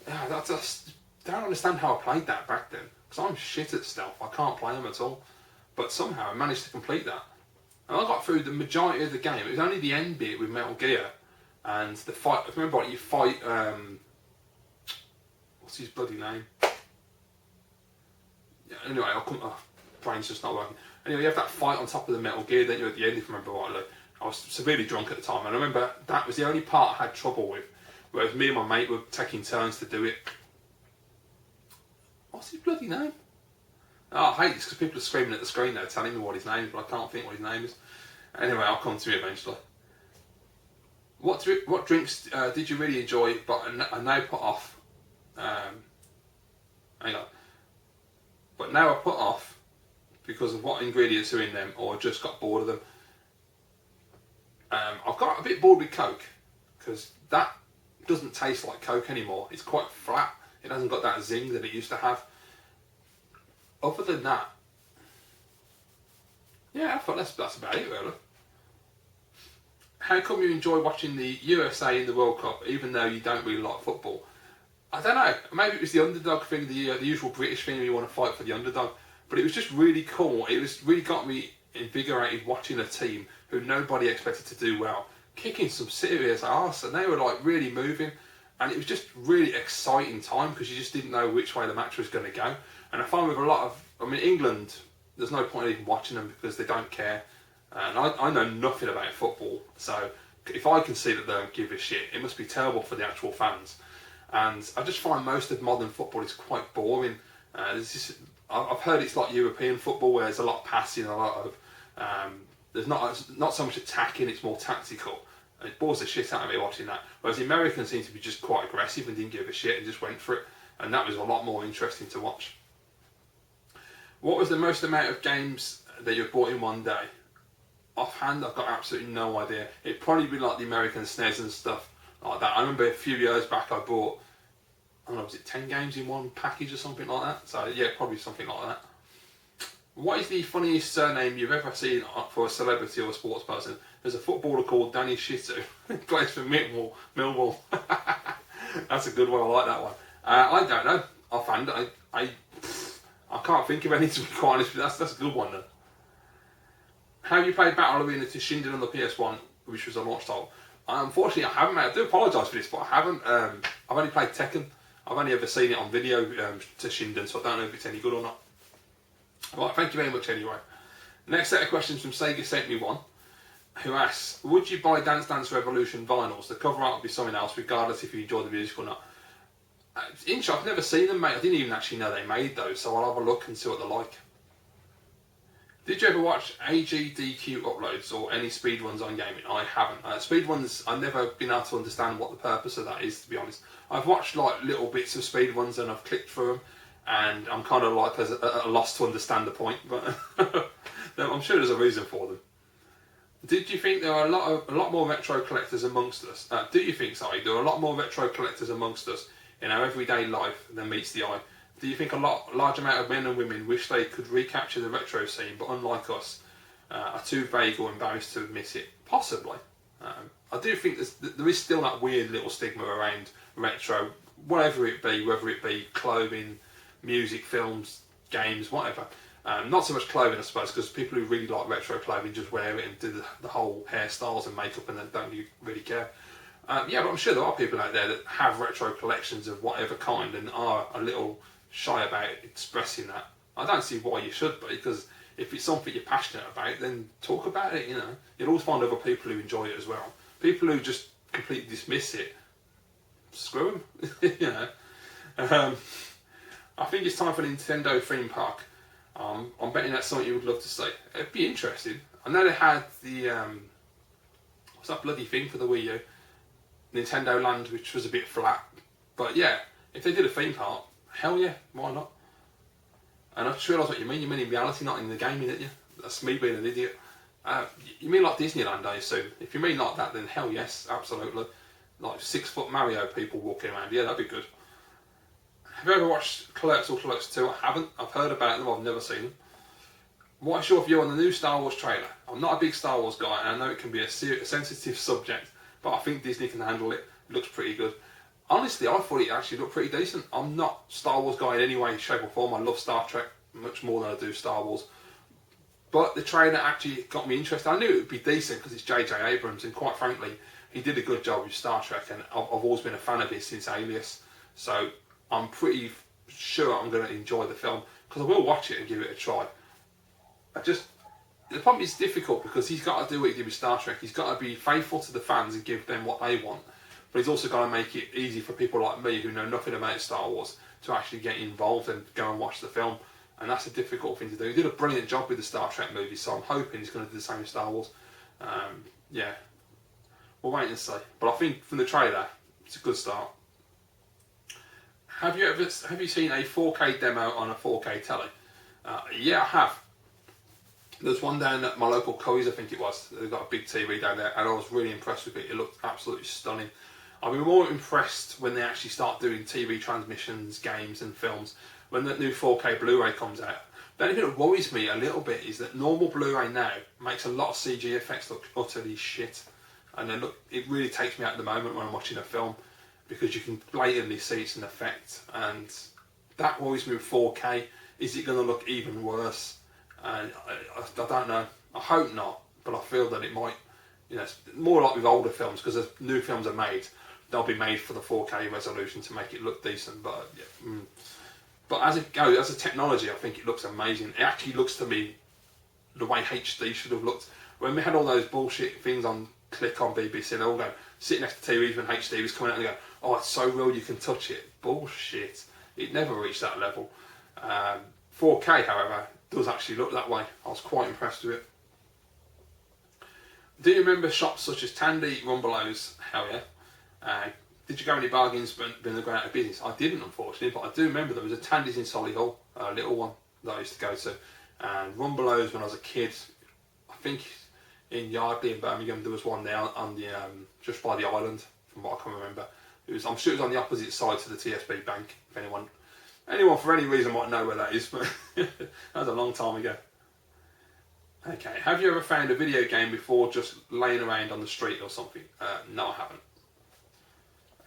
A: I just don't understand how I played that back then, because I'm shit at stealth. I can't play them at all. But somehow I managed to complete that. And I got through the majority of the game. It was only the end bit with Metal Gear and the fight. Remember what you fight, what's his bloody name? Yeah, anyway, brain's just not working. Anyway, you have that fight on top of the Metal Gear, don't you, at the end, if you remember rightly. I was severely drunk at the time, and I remember that was the only part I had trouble with, whereas me and my mate were taking turns to do it. What's his bloody name? Oh, I hate this because people are screaming at the screen now telling me what his name is, but I can't think what his name is. Anyway, I'll come to me eventually. What drinks did you really enjoy but are now put off? Hang on. But now are put off because of what ingredients are in them, or just got bored of them. I've got a bit bored with Coke, because that doesn't taste like Coke anymore. It's quite flat. It hasn't got that zing that it used to have. Other than that, yeah, I thought that's about it, really. How come you enjoy watching the USA in the World Cup, even though you don't really like football? I don't know. Maybe it was the underdog thing, the usual British thing where you want to fight for the underdog. But it was just really cool. It was really got me invigorated watching a team who nobody expected to do well, kicking some serious arse, and they were like really moving. And it was just really exciting time, because you just didn't know which way the match was going to go. And I find with a lot of, England, there's no point in even watching them because they don't care. And I know nothing about football, so if I can see that they don't give a shit, it must be terrible for the actual fans. And I just find most of modern football is quite boring. I've heard it's like European football, where there's a lot of passing, a lot of there's not so much attacking, it's more tactical. It bores the shit out of me watching that. Whereas the Americans seem to be just quite aggressive and didn't give a shit and just went for it. And that was a lot more interesting to watch. What was the most amount of games that you've bought in one day? Offhand, I've got absolutely no idea. It'd probably be like the American SNES and stuff like that. I remember a few years back I bought, I don't know, was it 10 games in one package or something like that? So yeah, probably something like that. What is the funniest surname you've ever seen for a celebrity or a sports person? There's a footballer called Danny Shitu. He plays for Millwall. That's a good one, I like that one. I don't know. Offhand, I can't think of any, to be quite honest, but that's a good one then. Have you played Battle Arena to Shinden on the PS1, which was a launch title? Unfortunately, I haven't, mate. I do apologise for this, but I haven't. I've only played Tekken. I've only ever seen it on video to Shinden, so I don't know if it's any good or not. Right, thank you very much anyway. Next set of questions from Sega Sent Me One, who asks, would you buy Dance Dance Revolution vinyls? The cover art would be something else, regardless if you enjoy the music or not. I've never seen them, mate. I didn't even actually know they made those, so I'll have a look and see what they're like. Did you ever watch AGDQ uploads or any speedruns on gaming? I haven't. Speedruns, I've never been able to understand what the purpose of that is, to be honest. I've watched like little bits of speedruns and I've clicked through them, and I'm kind of like at a loss to understand the point, but I'm sure there's a reason for them. Did you think there are a lot more retro collectors amongst us? Do you think, sorry, there are a lot more retro collectors amongst us in our everyday life than meets the eye? Do you think a large amount of men and women wish they could recapture the retro scene, but unlike us, are too vague or embarrassed to admit it. Possibly. I do think there is still that weird little stigma around retro, whatever it be, whether it be clothing, music, films, games, whatever. Not so much clothing, I suppose, because people who really like retro clothing just wear it and do the whole hairstyles and makeup and then don't really care. Yeah, but I'm sure there are people out there that have retro collections of whatever kind and are a little shy about expressing that. I don't see why you should be, because if it's something you're passionate about, then talk about it, you know. You'll always find other people who enjoy it as well. People who just completely dismiss it, screw them, you know. I think it's time for a Nintendo theme park. I'm betting that's something you would love to see. It'd be interesting. I know they had the, what's that bloody thing for the Wii U? Nintendo Land, which was a bit flat. But yeah, if they did a theme park, hell yeah, why not? And I just realised what you mean. You mean in reality, not in the gaming, didn't you? That's me being an idiot. You mean like Disneyland, I assume? If you mean like that, then hell yes, absolutely. Like 6-foot Mario people walking around, yeah, that'd be good. Have you ever watched Clerks or Clerks 2? I haven't. I've heard about them, I've never seen them. What's your view on the new Star Wars trailer? I'm not a big Star Wars guy, and I know it can be a sensitive subject, but I think Disney can handle it. It looks pretty good. Honestly, I thought it actually looked pretty decent. I'm not a Star Wars guy in any way, shape or form. I love Star Trek much more than I do Star Wars. But the trailer actually got me interested. I knew it would be decent because it's J.J. Abrams, and quite frankly, he did a good job with Star Trek, and I've always been a fan of his since Alias. So I'm pretty sure I'm going to enjoy the film, because I will watch it and give it a try. The problem is difficult because he's got to do what he did with Star Trek. He's got to be faithful to the fans and give them what they want. But he's also got to make it easy for people like me who know nothing about Star Wars to actually get involved and go and watch the film. And that's a difficult thing to do. He did a brilliant job with the Star Trek movies, so I'm hoping he's going to do the same with Star Wars. Yeah, we'll wait and see. But I think from the trailer, it's a good start. Have you seen a 4K demo on a 4K telly? Yeah, I have. There's one down at my local Coys, I think it was. They've got a big TV down there, and I was really impressed with it. It looked absolutely stunning. I'll be more impressed when they actually start doing TV transmissions, games and films. When that new 4K Blu-ray comes out. The only thing that worries me a little bit is that normal Blu-ray now makes a lot of CG effects look utterly shit. And then it really takes me out at the moment when I'm watching a film, because you can blatantly see it's an effect. And that worries me with 4K. Is it going to look even worse? I don't know. I hope not, but I feel that it might. You know, more like with older films, because as new films are made, they'll be made for the 4K resolution to make it look decent. But yeah, but as it goes, as a technology, I think it looks amazing. It actually looks to me the way HD should have looked. When we had all those bullshit things on Click on BBC, they all go sitting next to TVs when HD was coming out and they go, "Oh, it's so real you can touch it." Bullshit. It never reached that level. 4K, however, does actually look that way. I was quite impressed with it. Do you remember shops such as Tandy, Rumbelows? Hell yeah. Did you go any bargains when they got out of business? I didn't, unfortunately, but I do remember there was a Tandy's in Solihull, a little one that I used to go to. And Rumbelows when I was a kid, I think in Yardley in Birmingham, there was one there on the just by the island, from what I can remember. I'm sure it was on the opposite side to the TSB Bank, if anyone for any reason might know where that is, but that was a long time ago. Okay, have you ever found a video game before just laying around on the street or something? No, I haven't.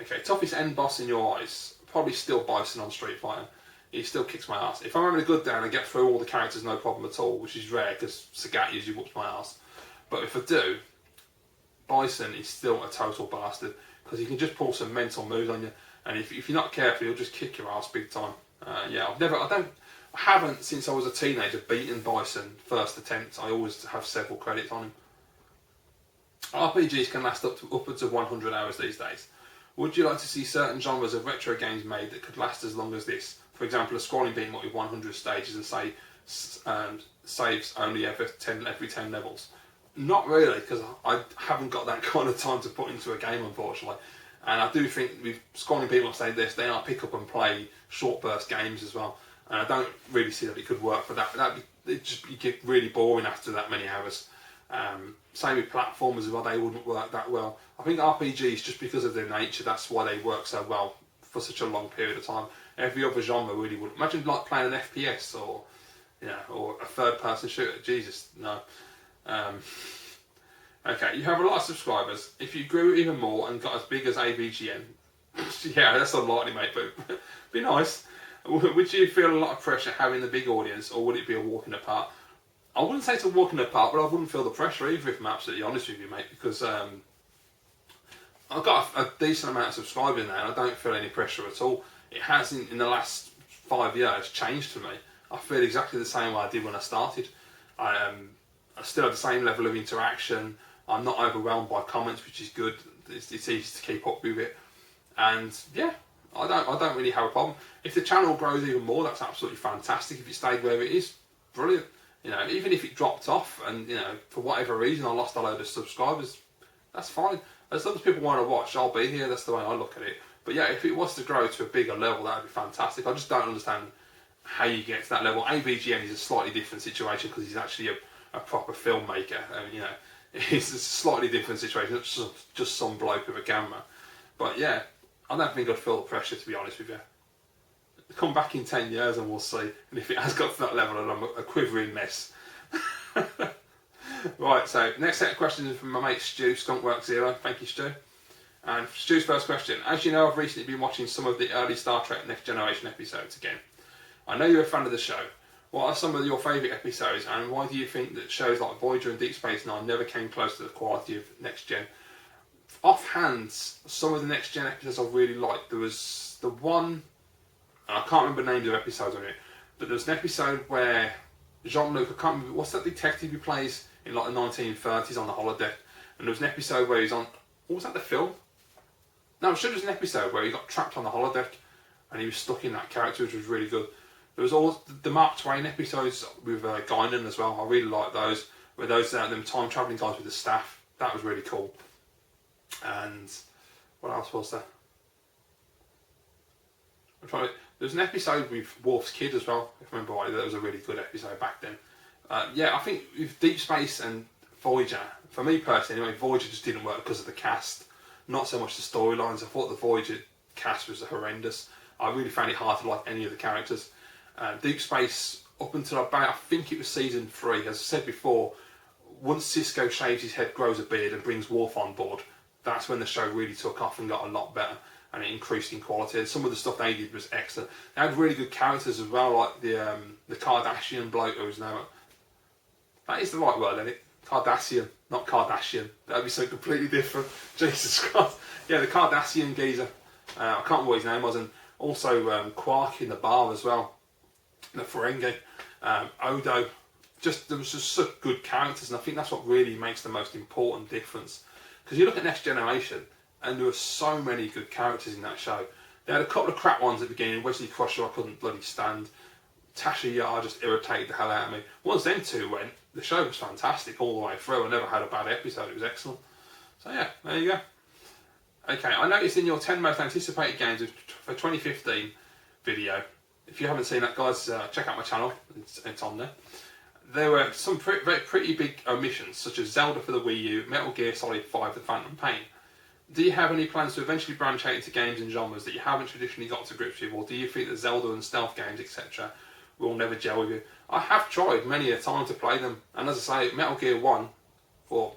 A: Okay, toughest end boss in your eyes? Probably still Bison on Street Fighter. He still kicks my ass. If I'm having a good day and I get through all the characters no problem at all, which is rare because Sagat usually whoops my ass. But if I do, Bison is still a total bastard because he can just pull some mental moves on you, and if you're not careful, he'll just kick your ass big time. Yeah, I haven't since I was a teenager beaten Bison first attempt. I always have several credits on him. RPGs can last upwards of 100 hours these days. Would you like to see certain genres of retro games made that could last as long as this? For example, a scrolling beam with 100 stages and say saves only every 10 levels. Not really, because I haven't got that kind of time to put into a game, unfortunately. And I do think with scrolling people say this, they are pick up and play short burst games as well. And I don't really see that it could work for that. It'd just get really boring after that many hours. Same with platformers as well, they wouldn't work that well. I think RPGs, just because of their nature, that's why they work so well for such a long period of time. Every other genre really wouldn't. Imagine like playing an FPS or a third person shooter. Jesus, no. Okay, you have a lot of subscribers. If you grew even more and got as big as AVGN, yeah, that's unlikely, mate, but be nice. Would you feel a lot of pressure having the big audience, or would it be a walk in the park? I wouldn't say it's a walk in the park, but I wouldn't feel the pressure either, if I'm absolutely honest with you, mate, because I've got a decent amount of subscribers now, and I don't feel any pressure at all. It hasn't, in the last 5 years, changed for me. I feel exactly the same way I did when I started. I still have the same level of interaction. I'm not overwhelmed by comments, which is good. It's easy to keep up with it, and yeah, I don't really have a problem. If the channel grows even more, that's absolutely fantastic. If it stayed where it is, brilliant. You know, even if it dropped off and, you know, for whatever reason I lost a load of subscribers, that's fine. As long as people want to watch, I'll be here. That's the way I look at it. But yeah, if it was to grow to a bigger level, that would be fantastic. I just don't understand how you get to that level. AVGN is a slightly different situation because he's actually a proper filmmaker. You know, it's a slightly different situation. It's just some bloke with a camera. But yeah, I don't think I'd feel the pressure, to be honest with you. Come back in 10 years and we'll see. And if it has got to that level, and I'm a quivering mess. Right, so next set of questions is from my mate Stu, Skunkwork0. Thank you, Stu. And Stu's first question: as you know, I've recently been watching some of the early Star Trek Next Generation episodes again. I know you're a fan of the show. What are some of your favourite episodes, and why do you think that shows like Voyager and Deep Space Nine never came close to the quality of Next Gen? Offhand, some of the Next Gen episodes I really liked. There was the one, and I can't remember names of episodes on it, but there was an episode where Jean-Luc, I can't remember, what's that detective he plays in like the 1930s on the holodeck? And there was an episode where he's on, what was that, the film? No, I'm sure there was an episode where he got trapped on the holodeck and he was stuck in that character, which was really good. There was all the Mark Twain episodes with Guinan as well. I really like those. With those them time travelling guys with the staff, that was really cool. And what else was there? There's an episode with Worf's kid as well. If I remember rightly, that was a really good episode back then. Yeah, I think with Deep Space and Voyager, for me personally, anyway, Voyager just didn't work because of the cast. Not so much the storylines. I thought the Voyager cast was horrendous. I really found it hard to like any of the characters. Deep Space, up until about, I think it was season 3, as I said before, once Sisko shaves his head, grows a beard and brings Worf on board, that's when the show really took off and got a lot better, and it increased in quality. And some of the stuff they did was excellent. They had really good characters as well, like the Kardashian bloke who's now... That is the right word, isn't it? Cardassian, not Kardashian. That would be something completely different. Jesus Christ. Yeah, the Cardassian geezer. I can't remember what his name was. And also Quark in the bar as well. The Ferengi. Odo. There was just such good characters, and I think that's what really makes the most important difference. Because you look at Next Generation, and there were so many good characters in that show. They had a couple of crap ones at the beginning. Wesley Crusher I couldn't bloody stand. Tasha Yar just irritated the hell out of me. Once them two went, the show was fantastic all the way through. I never had a bad episode. It was excellent. So yeah, there you go. Okay, I noticed in your 10 most anticipated games for 2015 video, if you haven't seen that, guys, check out my channel. It's on there. There were some pretty big omissions, such as Zelda for the Wii U, Metal Gear Solid 5, The Phantom Pain. Do you have any plans to eventually branch out into games and genres that you haven't traditionally got to grips with, or do you think that Zelda and stealth games, etc., will never gel with you? I have tried many a time to play them, and as I say, Metal Gear 1, or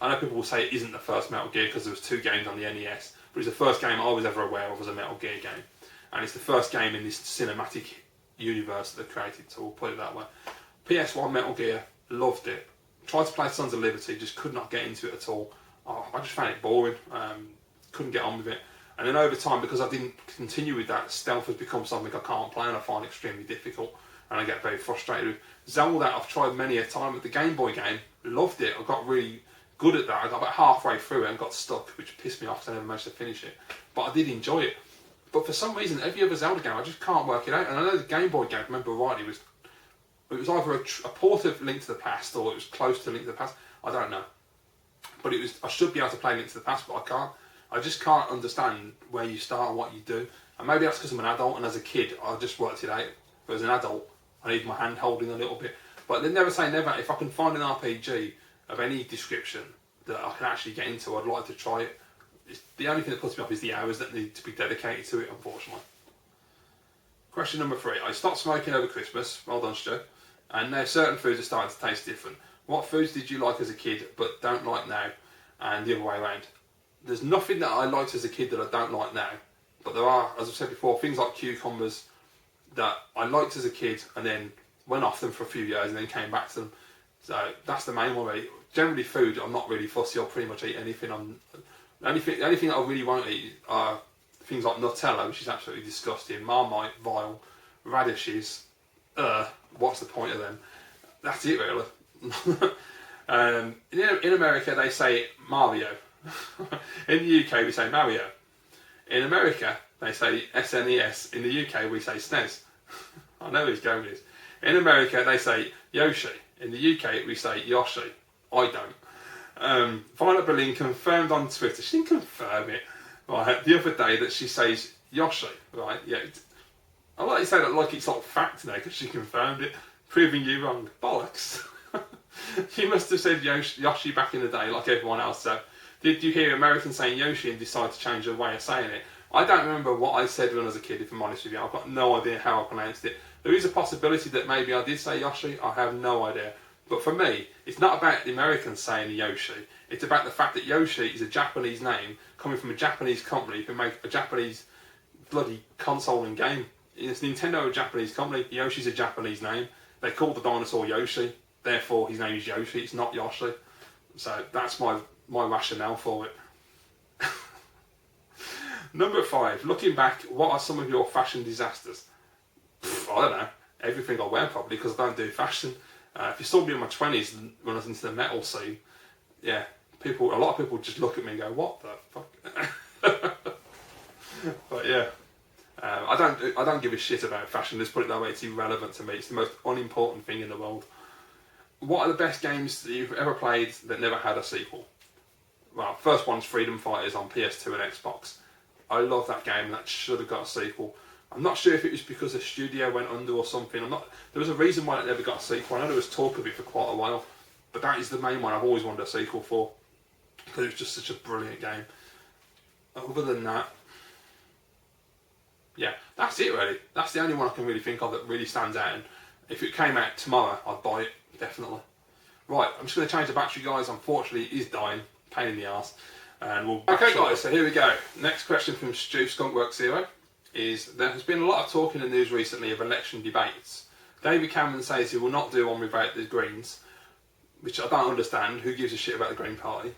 A: I know people will say it isn't the first Metal Gear because there was 2 games on the NES, but it's the first game I was ever aware of as a Metal Gear game, and it's the first game in this cinematic universe that they've created, so we'll put it that way. PS1 Metal Gear, loved it. Tried to play Sons of Liberty, just could not get into it at all. I just found it boring, couldn't get on with it. And then over time, because I didn't continue with that, stealth has become something I can't play and I find extremely difficult, and I get very frustrated with. Zelda, I've tried many a time with the Game Boy game, loved it. I got really good at that. I got about halfway through it and got stuck, which pissed me off because I never managed to finish it. But I did enjoy it. But for some reason, every other Zelda game, I just can't work it out. And I know the Game Boy game, remember rightly, it was either a port of Link to the Past or it was close to Link to the Past. I don't know. But I should be able to play Link to the Past, but I can't. I just can't understand where you start and what you do. And maybe that's because I'm an adult, and as a kid, I just worked it out. But as an adult, I need my hand holding a little bit. But they never say never. If I can find an RPG of any description that I can actually get into, I'd like to try it. The only thing that puts me off is the hours that need to be dedicated to it, unfortunately. Question number 3. I stopped smoking over Christmas. Well done, Stu. And now certain foods are starting to taste different. What foods did you like as a kid but don't like now, and the other way around? There's nothing that I liked as a kid that I don't like now, but there are, as I've said before, things like cucumbers that I liked as a kid and then went off them for a few years and then came back to them. So that's the main one really. Generally food, I'm not really fussy. I'll pretty much eat anything. The only thing that I really won't eat are things like Nutella, which is absolutely disgusting, Marmite, vile, radishes, what's the point of them? That's it really. In America they say Mario. In the UK we say Mario. In America they say SNES. In the UK we say SNES. I know who's going with this. In America they say Yoshi. In the UK we say Yoshi. I don't. Violet Berlin confirmed on Twitter, she didn't confirm it, right, the other day that she says Yoshi, right, yeah. I like to say that like it's not fact now because she confirmed it, proving you wrong. Bollocks. You must have said Yoshi back in the day like everyone else. So did you hear Americans saying Yoshi and decide to change their way of saying it? I don't remember what I said when I was a kid, if I'm honest with you. I've got no idea how I pronounced it. There is a possibility that maybe I did say Yoshi, I have no idea. But for me, it's not about the Americans saying Yoshi. It's about the fact that Yoshi is a Japanese name coming from a Japanese company who make a Japanese bloody console and game. It's Nintendo, a Japanese company. Yoshi's a Japanese name. They call the dinosaur Yoshi. Therefore, his name is Yoshi. It's not Yoshi. So that's my rationale for it. Number 5. Looking back, what are some of your fashion disasters? I don't know. Everything I wear probably because I don't do fashion. If you saw me in my 20s when I was into the metal scene, yeah, a lot of people just look at me and go, "What the fuck?" But yeah, I don't give a shit about fashion. Let's put it that way. It's irrelevant to me. It's the most unimportant thing in the world. What are the best games that you've ever played that never had a sequel? Well, first one's Freedom Fighters on PS2 and Xbox. I love that game. That should have got a sequel. I'm not sure if it was because the studio went under or something. There was a reason why it never got a sequel. I know there was talk of it for quite a while, but that is the main one I've always wanted a sequel for because it was just such a brilliant game. Other than that, yeah, that's it really. That's the only one I can really think of that really stands out. And if it came out tomorrow, I'd buy it definitely. Right, I'm just going to change the battery, guys. Unfortunately, it is dying. Pain in the arse. And we'll. Okay, guys. So here we go. Next question from Stu Skunkworks0 is: there has been a lot of talk in the news recently of election debates. David Cameron says he will not do one without the Greens, which I don't understand. Who gives a shit about the Green Party?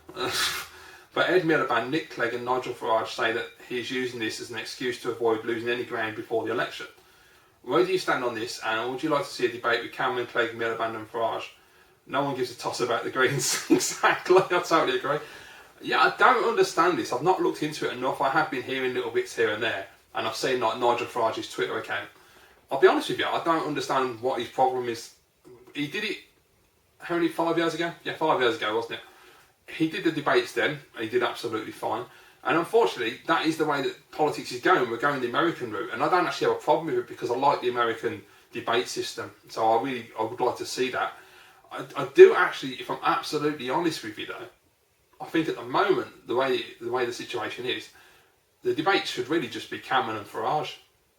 A: But Ed Miliband, Nick Clegg and Nigel Farage say that he's using this as an excuse to avoid losing any ground before the election. Where do you stand on this, and would you like to see a debate with Cameron, Clegg, Miliband and Farage? No one gives a toss about the Greens. Exactly, I totally agree. Yeah, I don't understand this. I've not looked into it enough. I have been hearing little bits here and there, and I've seen like Nigel Farage's Twitter account. I'll be honest with you, I don't understand what his problem is. He did it, how many, 5 years ago? Yeah, 5 years ago, wasn't it? He did the debates then, and he did absolutely fine. And unfortunately, that is the way that politics is going. We're going the American route, and I don't actually have a problem with it because I like the American debate system. So I would like to see that. I do actually, if I'm absolutely honest with you though, I think at the moment, the way the situation is, the debate should really just be Cameron and Farage,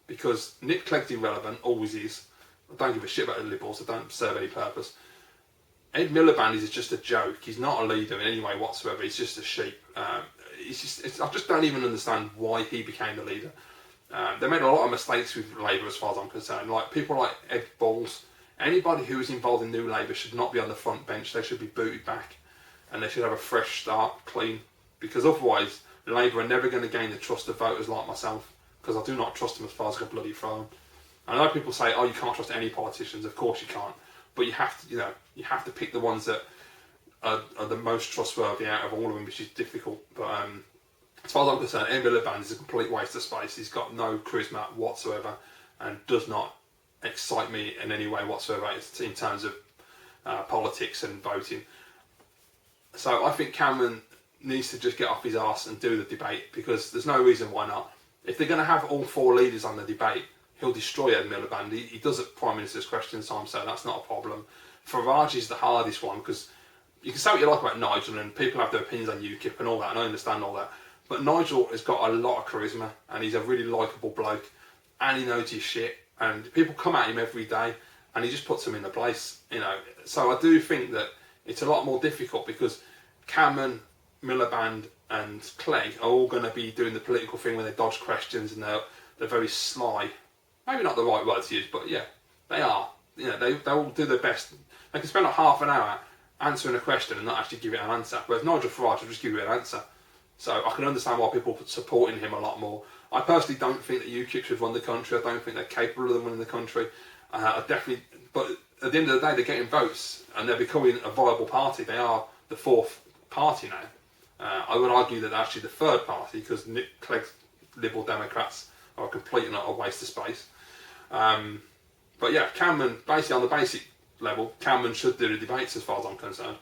A: because Nick Clegg's irrelevant, always is. I don't give a shit about the Liberals, they don't serve any purpose. Ed Miliband is just a joke. He's not a leader in any way whatsoever. He's just a sheep. I just don't even understand why he became the leader. They made a lot of mistakes with Labour as far as I'm concerned. Like people like Ed Balls, anybody who is involved in New Labour should not be on the front bench. They should be booted back, and they should have a fresh start, clean. Because otherwise, Labour are never going to gain the trust of voters like myself. Because I do not trust them as far as I can bloody throw them. I know people say, "Oh, you can't trust any politicians." Of course you can't. But you have to, you have to pick the ones that are the most trustworthy out of all of them, which is difficult. But as far as I'm concerned, Ed Miliband is a complete waste of space. He's got no charisma whatsoever, and does not excite me in any way whatsoever in terms of politics and voting. So I think Cameron needs to just get off his arse and do the debate, because there's no reason why not. If they're going to have all four leaders on the debate, he'll destroy Ed Miliband. He does it Prime Minister's question time, so that's not a problem. Farage is the hardest one, because you can say what you like about Nigel, and people have their opinions on UKIP and all that, and I understand all that. But Nigel has got a lot of charisma, and he's a really likeable bloke, and he knows his shit. And people come at him every day, and he just puts them in the place, you know. So I do think that it's a lot more difficult because Cameron, Miliband and Clegg are all going to be doing the political thing where they dodge questions and they're very sly. Maybe not the right word to use, but yeah, they are. You know, they will do their best. They can spend like half an hour answering a question and not actually give it an answer. Whereas Nigel Farage will just give you an answer. So I can understand why people are supporting him a lot more. I personally don't think that UKIP should run the country. I don't think they're capable of running the country. I definitely, but at the end of the day, they're getting votes and they're becoming a viable party. They are the fourth party now. I would argue that they're actually the third party because Nick Clegg's Liberal Democrats are a complete and utter waste of space. But yeah, Cameron, basically on the basic level, Cameron should do the debates as far as I'm concerned.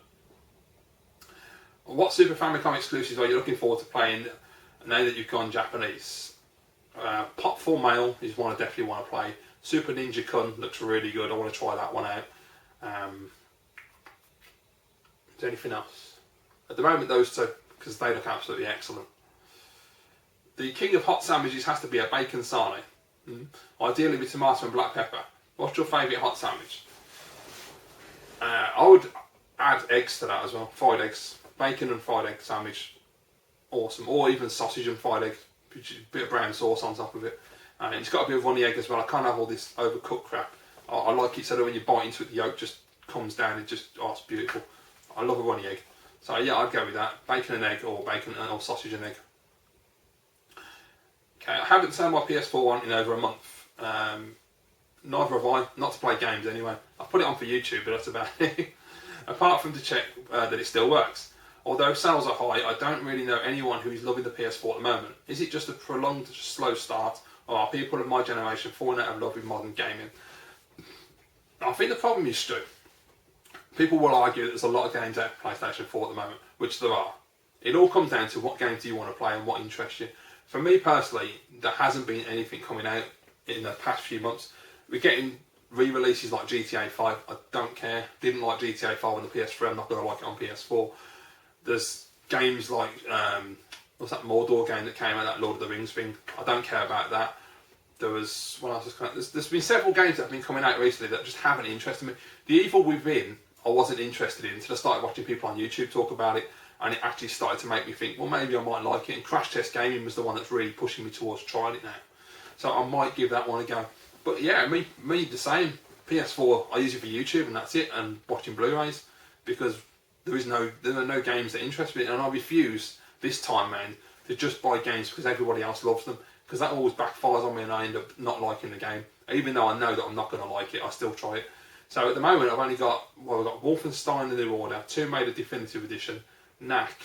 A: What Super Famicom exclusives are you looking forward to playing now that you've gone Japanese? Pop Full Mail is one I definitely want to play. Super Ninja Kun looks really good. I want to try that one out. Is there anything else? At the moment, those two, because they look absolutely excellent. The king of hot sandwiches has to be a bacon sarnie. Ideally with tomato and black pepper. What's your favourite hot sandwich? I would add eggs to that as well. Fried eggs. Bacon and fried egg sandwich. Awesome. Or even sausage and fried egg. A bit of brown sauce on top of it. And it's got a bit of runny egg as well. I can't have all this overcooked crap. I like it so that when you bite into it, the yolk just comes down. It's beautiful. I love a runny egg. So yeah, I'd go with that. Bacon and egg or or sausage and egg. Okay, I haven't turned my PS4 on in over a month. Neither have I. Not to play games anyway. I've put it on for YouTube, but that's about it. Apart from to check that it still works. Although sales are high, I don't really know anyone who is loving the PS4 at the moment. Is it just a prolonged, slow start, or are people of my generation falling out of love with modern gaming? I think the problem is, Stu, people will argue that there's a lot of games out for PlayStation 4 at the moment, which there are. It all comes down to what games do you want to play and what interests you. For me personally, there hasn't been anything coming out in the past few months. We're getting re-releases like GTA 5. I don't care. Didn't like GTA 5 on the PS3. I'm not going to like it on PS4. There's games like, what's that Mordor game that came out, that Lord of the Rings thing. I don't care about that. There was, what else was coming out? There's been several games that have been coming out recently that just haven't interested me. The Evil Within, I wasn't interested in until I started watching people on YouTube talk about it, and it actually started to make me think, well, maybe I might like it. And Crash Test Gaming was the one that's really pushing me towards trying it now. So I might give that one a go. But yeah, me the same. PS4, I use it for YouTube and that's it, and watching Blu-rays, because there are no games that interest me, and I refuse this time, man, to just buy games because everybody else loves them, because that always backfires on me and I end up not liking the game. Even though I know that I'm not going to like it, I still try it. So at the moment I've only got, well, I've got Wolfenstein: The New Order, Tomb Raider Definitive Edition, Knack,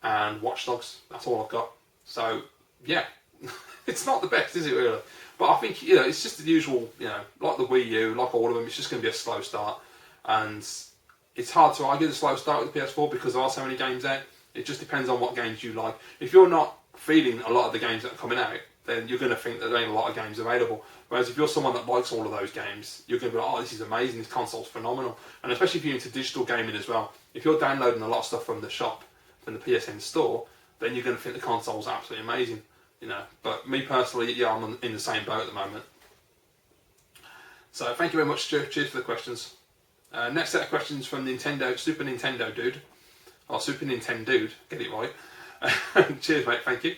A: and Watch Dogs. That's all I've got. So yeah, it's not the best, is it really? But I think, you know, it's just the usual, you know, like the Wii U, like all of them, it's just going to be a slow start. And it's hard to argue the slow start with the PS4 because there are so many games out. It just depends on what games you like. If you're not feeling a lot of the games that are coming out, then you're going to think that there ain't a lot of games available. Whereas if you're someone that likes all of those games, you're going to be like, oh, this is amazing, this console's phenomenal. And especially if you're into digital gaming as well, if you're downloading a lot of stuff from the shop, from the PSN store, then you're going to think the console's absolutely amazing. You know, but me personally, yeah, I'm in the same boat at the moment. So thank you very much, Stu. Cheers for the questions. Next set of questions from Super Nintendo Dude. Or Super Nintendo Dude, get it right. Cheers, mate, thank you.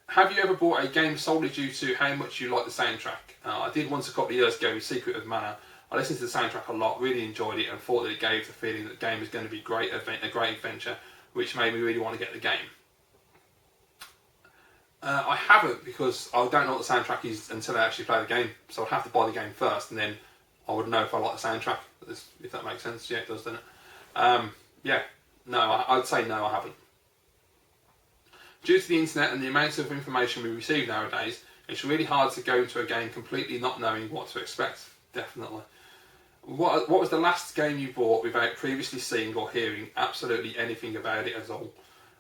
A: Have you ever bought a game solely due to how much you like the soundtrack? I did once a couple of years ago with Secret of Mana. I listened to the soundtrack a lot, really enjoyed it, and thought that it gave the feeling that the game was going to be a great adventure, which made me really want to get the game. I haven't, because I don't know what the soundtrack is until I actually play the game. So I'd have to buy the game first, and then I would know if I like the soundtrack. If that makes sense. Yeah, it does, doesn't it? Yeah, no, I'd say no, I haven't. Due to the internet and the amount of information we receive nowadays, it's really hard to go into a game completely not knowing what to expect. Definitely. What was the last game you bought without previously seeing or hearing absolutely anything about it at all?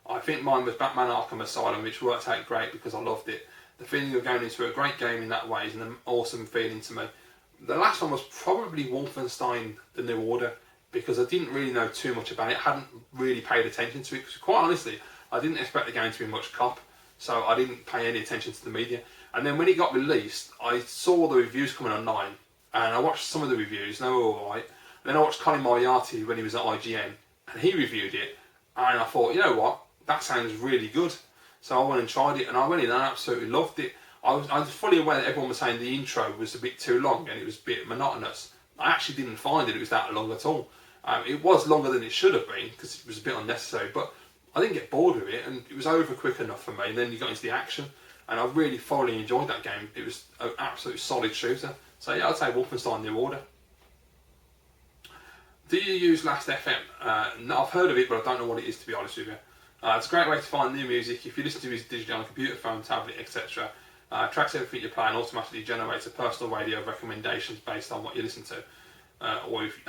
A: I think mine was Batman Arkham Asylum, which worked out great because I loved it. The feeling of going into a great game in that way is an awesome feeling to me. The last one was probably Wolfenstein: The New Order, because I didn't really know too much about it. I hadn't really paid attention to it, because quite honestly, I didn't expect the game to be much cop, so I didn't pay any attention to the media. And then when it got released, I saw the reviews coming online, and I watched some of the reviews, and they were alright. Then I watched Colin Moriarty when he was at IGN, and he reviewed it, and I thought, you know what, that sounds really good. So I went and tried it, and I went in and I absolutely loved it. I was fully aware that everyone was saying the intro was a bit too long and it was a bit monotonous. I actually didn't find it was that long at all. It was longer than it should have been because it was a bit unnecessary, but I didn't get bored with it, and it was over quick enough for me. And then you got into the action, and I really thoroughly enjoyed that game. It was an absolute solid shooter. So yeah, I'd say Wolfenstein New Order. Do you use Last.fm? No, I've heard of it, but I don't know what it is, to be honest with you. It's a great way to find new music. If you listen to music digitally on a computer, phone, tablet, etc., tracks everything you play and automatically generates a personal radio of recommendations based on what you listen to. Or if you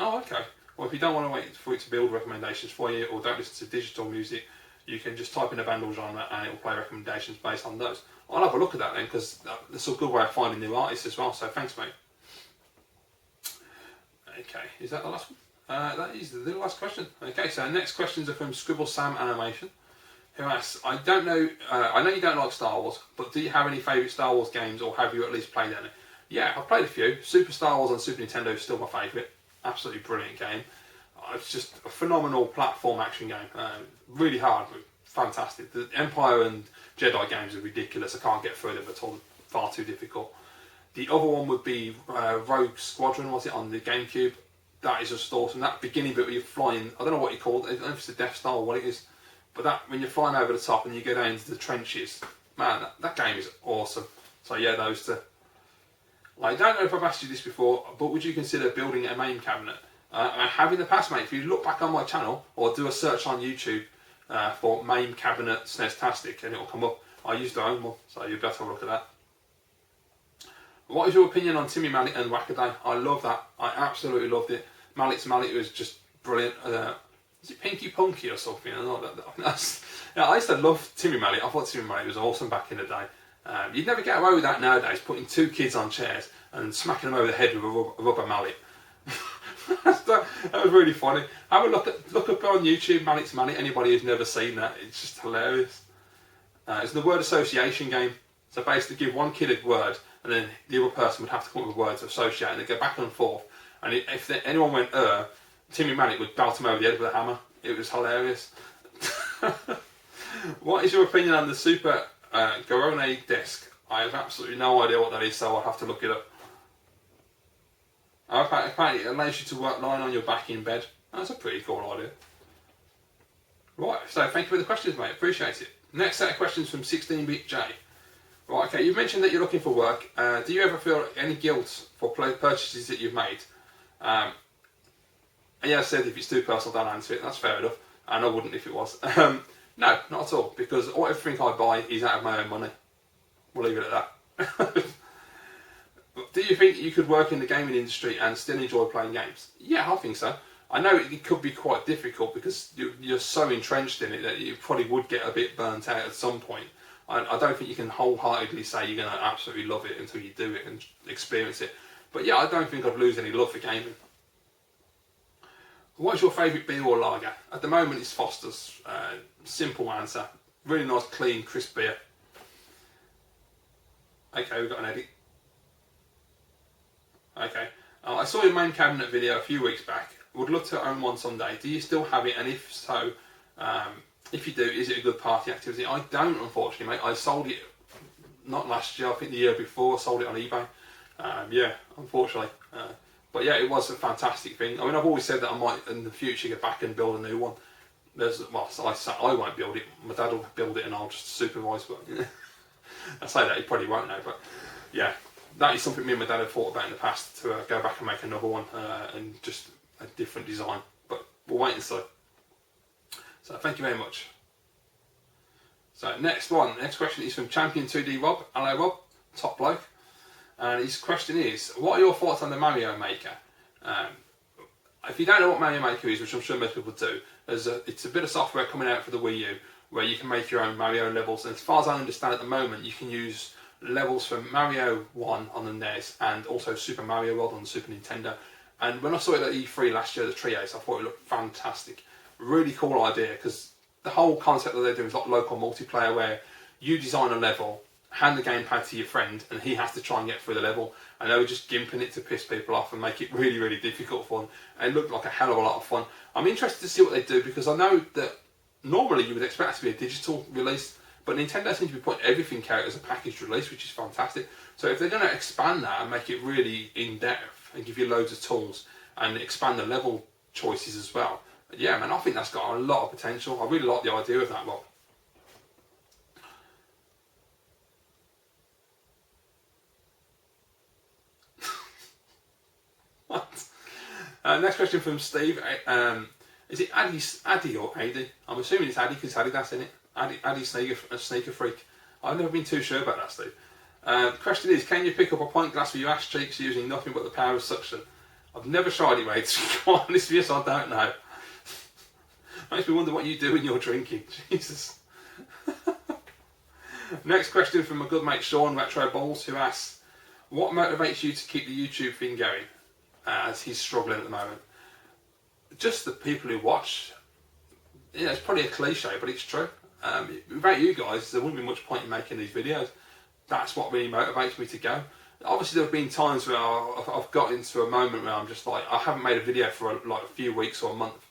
A: don't want to wait for it to build recommendations for you, or don't listen to digital music, you can just type in a band or genre and it will play recommendations based on those. I'll have a look at that then, because that's a good way of finding new artists as well. So thanks, mate. Okay, is that the last one? That is the last question. Okay, so next questions are from Scribble Sam Animation, who asks, I don't know, I know you don't like Star Wars, but do you have any favourite Star Wars games, or have you at least played any? Yeah, I've played a few. Super Star Wars on Super Nintendo is still my favourite. Absolutely brilliant game. It's just a phenomenal platform action game. Really hard, but fantastic. The Empire and Jedi games are ridiculous. I can't get through them at all. Far too difficult. The other one would be Rogue Squadron, was it, on the GameCube? That is just awesome. That beginning bit where you're flying, I don't know what you call it, I don't know if it's the Death Star or what it is, but that when you're flying over the top and you go down into the trenches, man, that game is awesome. So yeah, those two. I don't know if I've asked you this before, but would you consider building a MAME cabinet? I have in the past, mate. If you look back on my channel or do a search on YouTube for MAME cabinet SNES-tastic, and it will come up. I used to own one, so you'd better have a look at that. What is your opinion on Timmy Mallet and Wackaday? I love that. I absolutely loved it. Mallet's Mallet was just brilliant. Is it Pinky Punky or something? I don't know. I used to love Timmy Mallet. I thought Timmy Mallet was awesome back in the day. You'd never get away with that nowadays, putting two kids on chairs and smacking them over the head with a rubber mallet. that was really funny. Have a look up on YouTube, Mallet's Mallet. Anybody who's never seen that, it's just hilarious. It's the word association game. So basically give one kid a word, and then the other person would have to come up with words to associate, and they go back and forth. And if anyone went Timmy Mallet would belt him over the head with a hammer. It was hilarious. What is your opinion on the Super Garone desk? I have absolutely no idea what that is, so I'll have to look it up. Apparently it allows you to work lying on your back in bed. That's a pretty cool idea. Right, so thank you for the questions, mate. Appreciate it. Next set of questions from 16-Bit J. Right, okay, you've mentioned that you're looking for work. Do you ever feel any guilt for purchases that you've made? And yeah, I said if it's too personal, don't answer it. That's fair enough. And I wouldn't if it was. No, not at all. Because everything I buy is out of my own money. We'll leave it at that. Do you think you could work in the gaming industry and still enjoy playing games? Yeah, I think so. I know it could be quite difficult because you're so entrenched in it that you probably would get a bit burnt out at some point. I don't think you can wholeheartedly say you're going to absolutely love it until you do it and experience it. But yeah, I don't think I'd lose any love for gaming. What is your favourite beer or lager? At the moment it's Foster's. Simple answer. Really nice, clean, crisp beer. Okay, we've got an edit. Okay. I saw your main cabinet video a few weeks back. Would love to own one someday. Do you still have it? And if so, if you do, is it a good party activity? I don't, unfortunately, mate. I sold it, not last year, I think the year before. I sold it on eBay. Yeah, unfortunately. But yeah, it was a fantastic thing. I mean, I've always said that I might, in the future, get back and build a new one. I won't build it. My dad will build it and I'll just supervise. But I say that, he probably won't know. But yeah, that is something me and my dad have thought about in the past, to go back and make another one and just a different design. But we'll wait and see. So thank you very much. So next question is from Champion 2D Rob. Hello Rob, top bloke. And his question is, what are your thoughts on the Mario Maker? If you don't know what Mario Maker is, which I'm sure most people do, it's a bit of software coming out for the Wii U where you can make your own Mario levels. And as far as I understand at the moment, you can use levels from Mario 1 on the NES and also Super Mario World on the Super Nintendo. And when I saw it at E3 last year, the Trios, I thought it looked fantastic. Really cool idea, because the whole concept that they're doing is like local multiplayer where you design a level hand the gamepad to your friend and he has to try and get through the level, and they were just gimping it to piss people off and make it really, really difficult for them, and it looked like a hell of a lot of fun. I'm interested to see what they do, because I know that normally you would expect it to be a digital release, but Nintendo seems to be putting everything out as a packaged release, which is fantastic. So if they're going to expand that and make it really in-depth and give you loads of tools and expand the level choices as well, yeah man, I think that's got a lot of potential. I really like the idea of that lot. What? Next question from Steve. Is it Addy or Addy? I'm assuming it's Addy because Adidas in it. Addy sneaker freak. I've never been too sure about that, Steve. Question is, can you pick up a pint glass with your ass cheeks using nothing but the power of suction? I've never tried it, mate. To be quite honest with you, so I don't know. Makes me wonder what you do when you're drinking. Jesus. Next question from my good mate Sean Retro Balls, who asks, what motivates you to keep the YouTube thing going, as he's struggling at the moment? Just the people who watch. Yeah, it's probably a cliche, but it's true. Without you guys, there wouldn't be much point in making these videos. That's what really motivates me to go. Obviously, there have been times where I've got into a moment where I'm just like, I haven't made a video for like a few weeks or a month,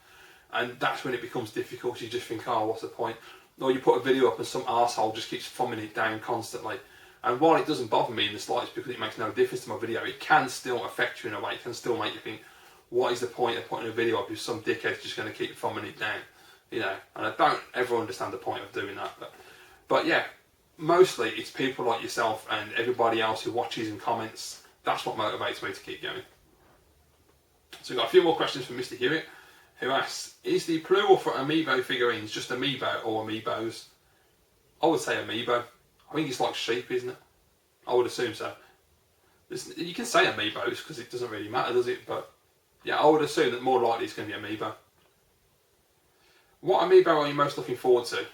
A: and that's when it becomes difficult. You just think, oh, what's the point? Or you put a video up and some arsehole just keeps thumbing it down constantly. And while it doesn't bother me in the slightest because it makes no difference to my video, it can still affect you in a way. It can still make you think, what is the point of putting a video up if some dickhead's just going to keep thumbing it down? You know, and I don't ever understand the point of doing that. But yeah, mostly it's people like yourself and everybody else who watches and comments. That's what motivates me to keep going. So we've got a few more questions from Mr. Hewitt, who asks, is the plural for amiibo figurines just amiibo or amiibos? I would say amiibo. I think it's like sheep, isn't it? I would assume so. You can say amiibos because it doesn't really matter, does it? But yeah, I would assume that more likely it's going to be amiibo. What amiibo are you most looking forward to?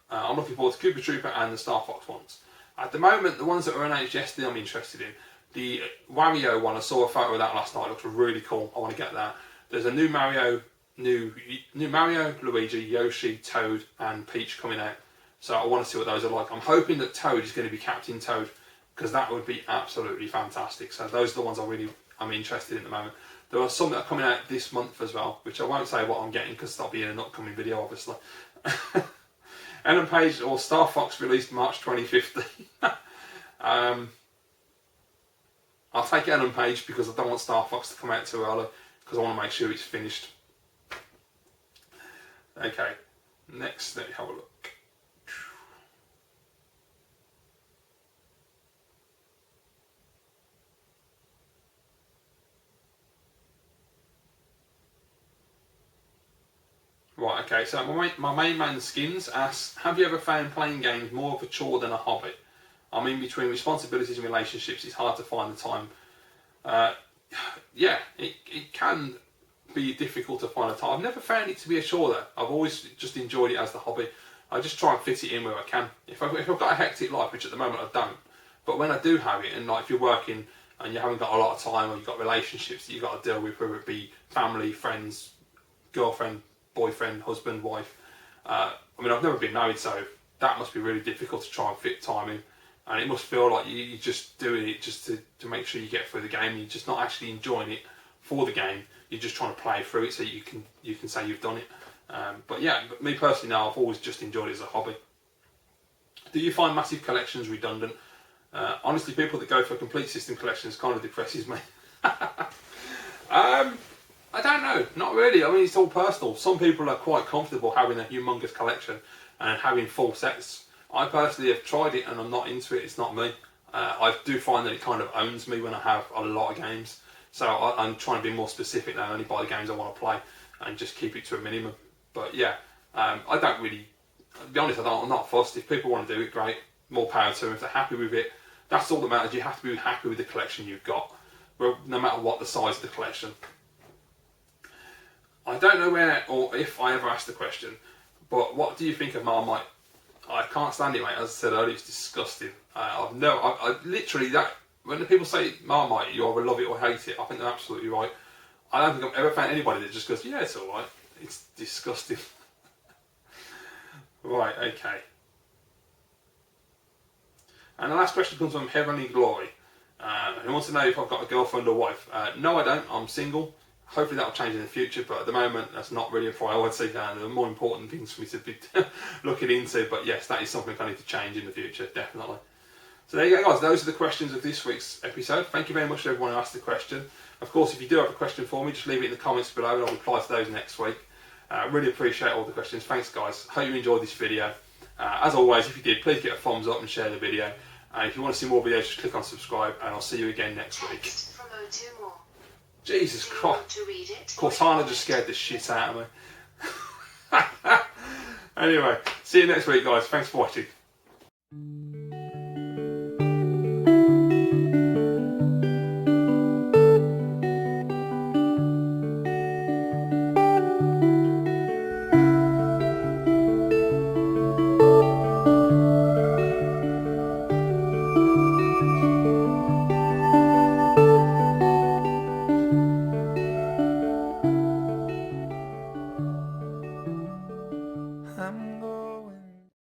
A: I'm looking forward to Koopa Troopa and the Star Fox ones. At the moment, the ones that were announced yesterday I'm interested in. The Wario one, I saw a photo of that last night, it looks really cool, I want to get that. There's a new Mario, Luigi, Yoshi, Toad and Peach coming out. So I want to see what those are like. I'm hoping that Toad is going to be Captain Toad, because that would be absolutely fantastic. So those are the ones I'm interested in at the moment. There are some that are coming out this month as well, which I won't say what I'm getting because that'll be in an upcoming video, obviously. Ellen Page or Star Fox released March 2015. I'll take Ellen Page because I don't want Star Fox to come out too early, because I want to make sure it's finished. Okay, next, let me have a look. Right, okay, so my main man Skins asks, have you ever found playing games more of a chore than a hobby? I mean, between responsibilities and relationships, it's hard to find the time. Yeah, it can be difficult to find the time. I've never found it to be a chore though. I've always just enjoyed it as the hobby. I just try and fit it in where I can. If I've got a hectic life, which at the moment I don't, but when I do have it, and like if you're working and you haven't got a lot of time, or you've got relationships that you've got to deal with, whether it be family, friends, girlfriend, boyfriend, husband, wife. I mean, I've never been married, so that must be really difficult to try and fit time in. And it must feel like you're just doing it just to make sure you get through the game. You're just not actually enjoying it for the game. You're just trying to play through it so you can say you've done it. But yeah, but me personally now, I've always just enjoyed it as a hobby. Do you find massive collections redundant? Honestly, people that go for complete system collections kind of depresses me. I don't know, not really. I mean, it's all personal. Some people are quite comfortable having a humongous collection and having full sets. I personally have tried it and I'm not into it. It's not me. I do find that it kind of owns me when I have a lot of games. So I'm trying to be more specific now, only buy the games I want to play and just keep it to a minimum. But yeah, I don't really, to be honest, I'm not fussed. If people want to do it, great. More power to them. If they're happy with it, that's all that matters. You have to be happy with the collection you've got, no matter what the size of the collection. I don't know where or if I ever asked the question, but what do you think of Marmite? I can't stand it, mate. As I said earlier, it's disgusting. I literally, that when the people say Marmite, you either love it or hate it, I think they're absolutely right. I don't think I've ever found anybody that just goes, yeah, it's alright. It's disgusting. Right, okay. And the last question comes from Heavenly Glory. Who wants to know if I've got a girlfriend or wife? No, I don't. I'm single. Hopefully that'll change in the future, but at the moment that's not really a priority. There are more important things for me to be looking into, but yes, that is something I need to change in the future, definitely. So there you go, guys. Those are the questions of this week's episode. Thank you very much to everyone who asked the question. Of course, if you do have a question for me, just leave it in the comments below and I'll reply to those next week. Really appreciate all the questions. Thanks, guys. Hope you enjoyed this video. As always, if you did, please get a thumbs up and share the video. If you want to see more videos, just click on subscribe, and I'll see you again next week. Jesus Christ. Cortana just scared the shit out of me. Anyway, see you next week, guys. Thanks for watching.
B: I'm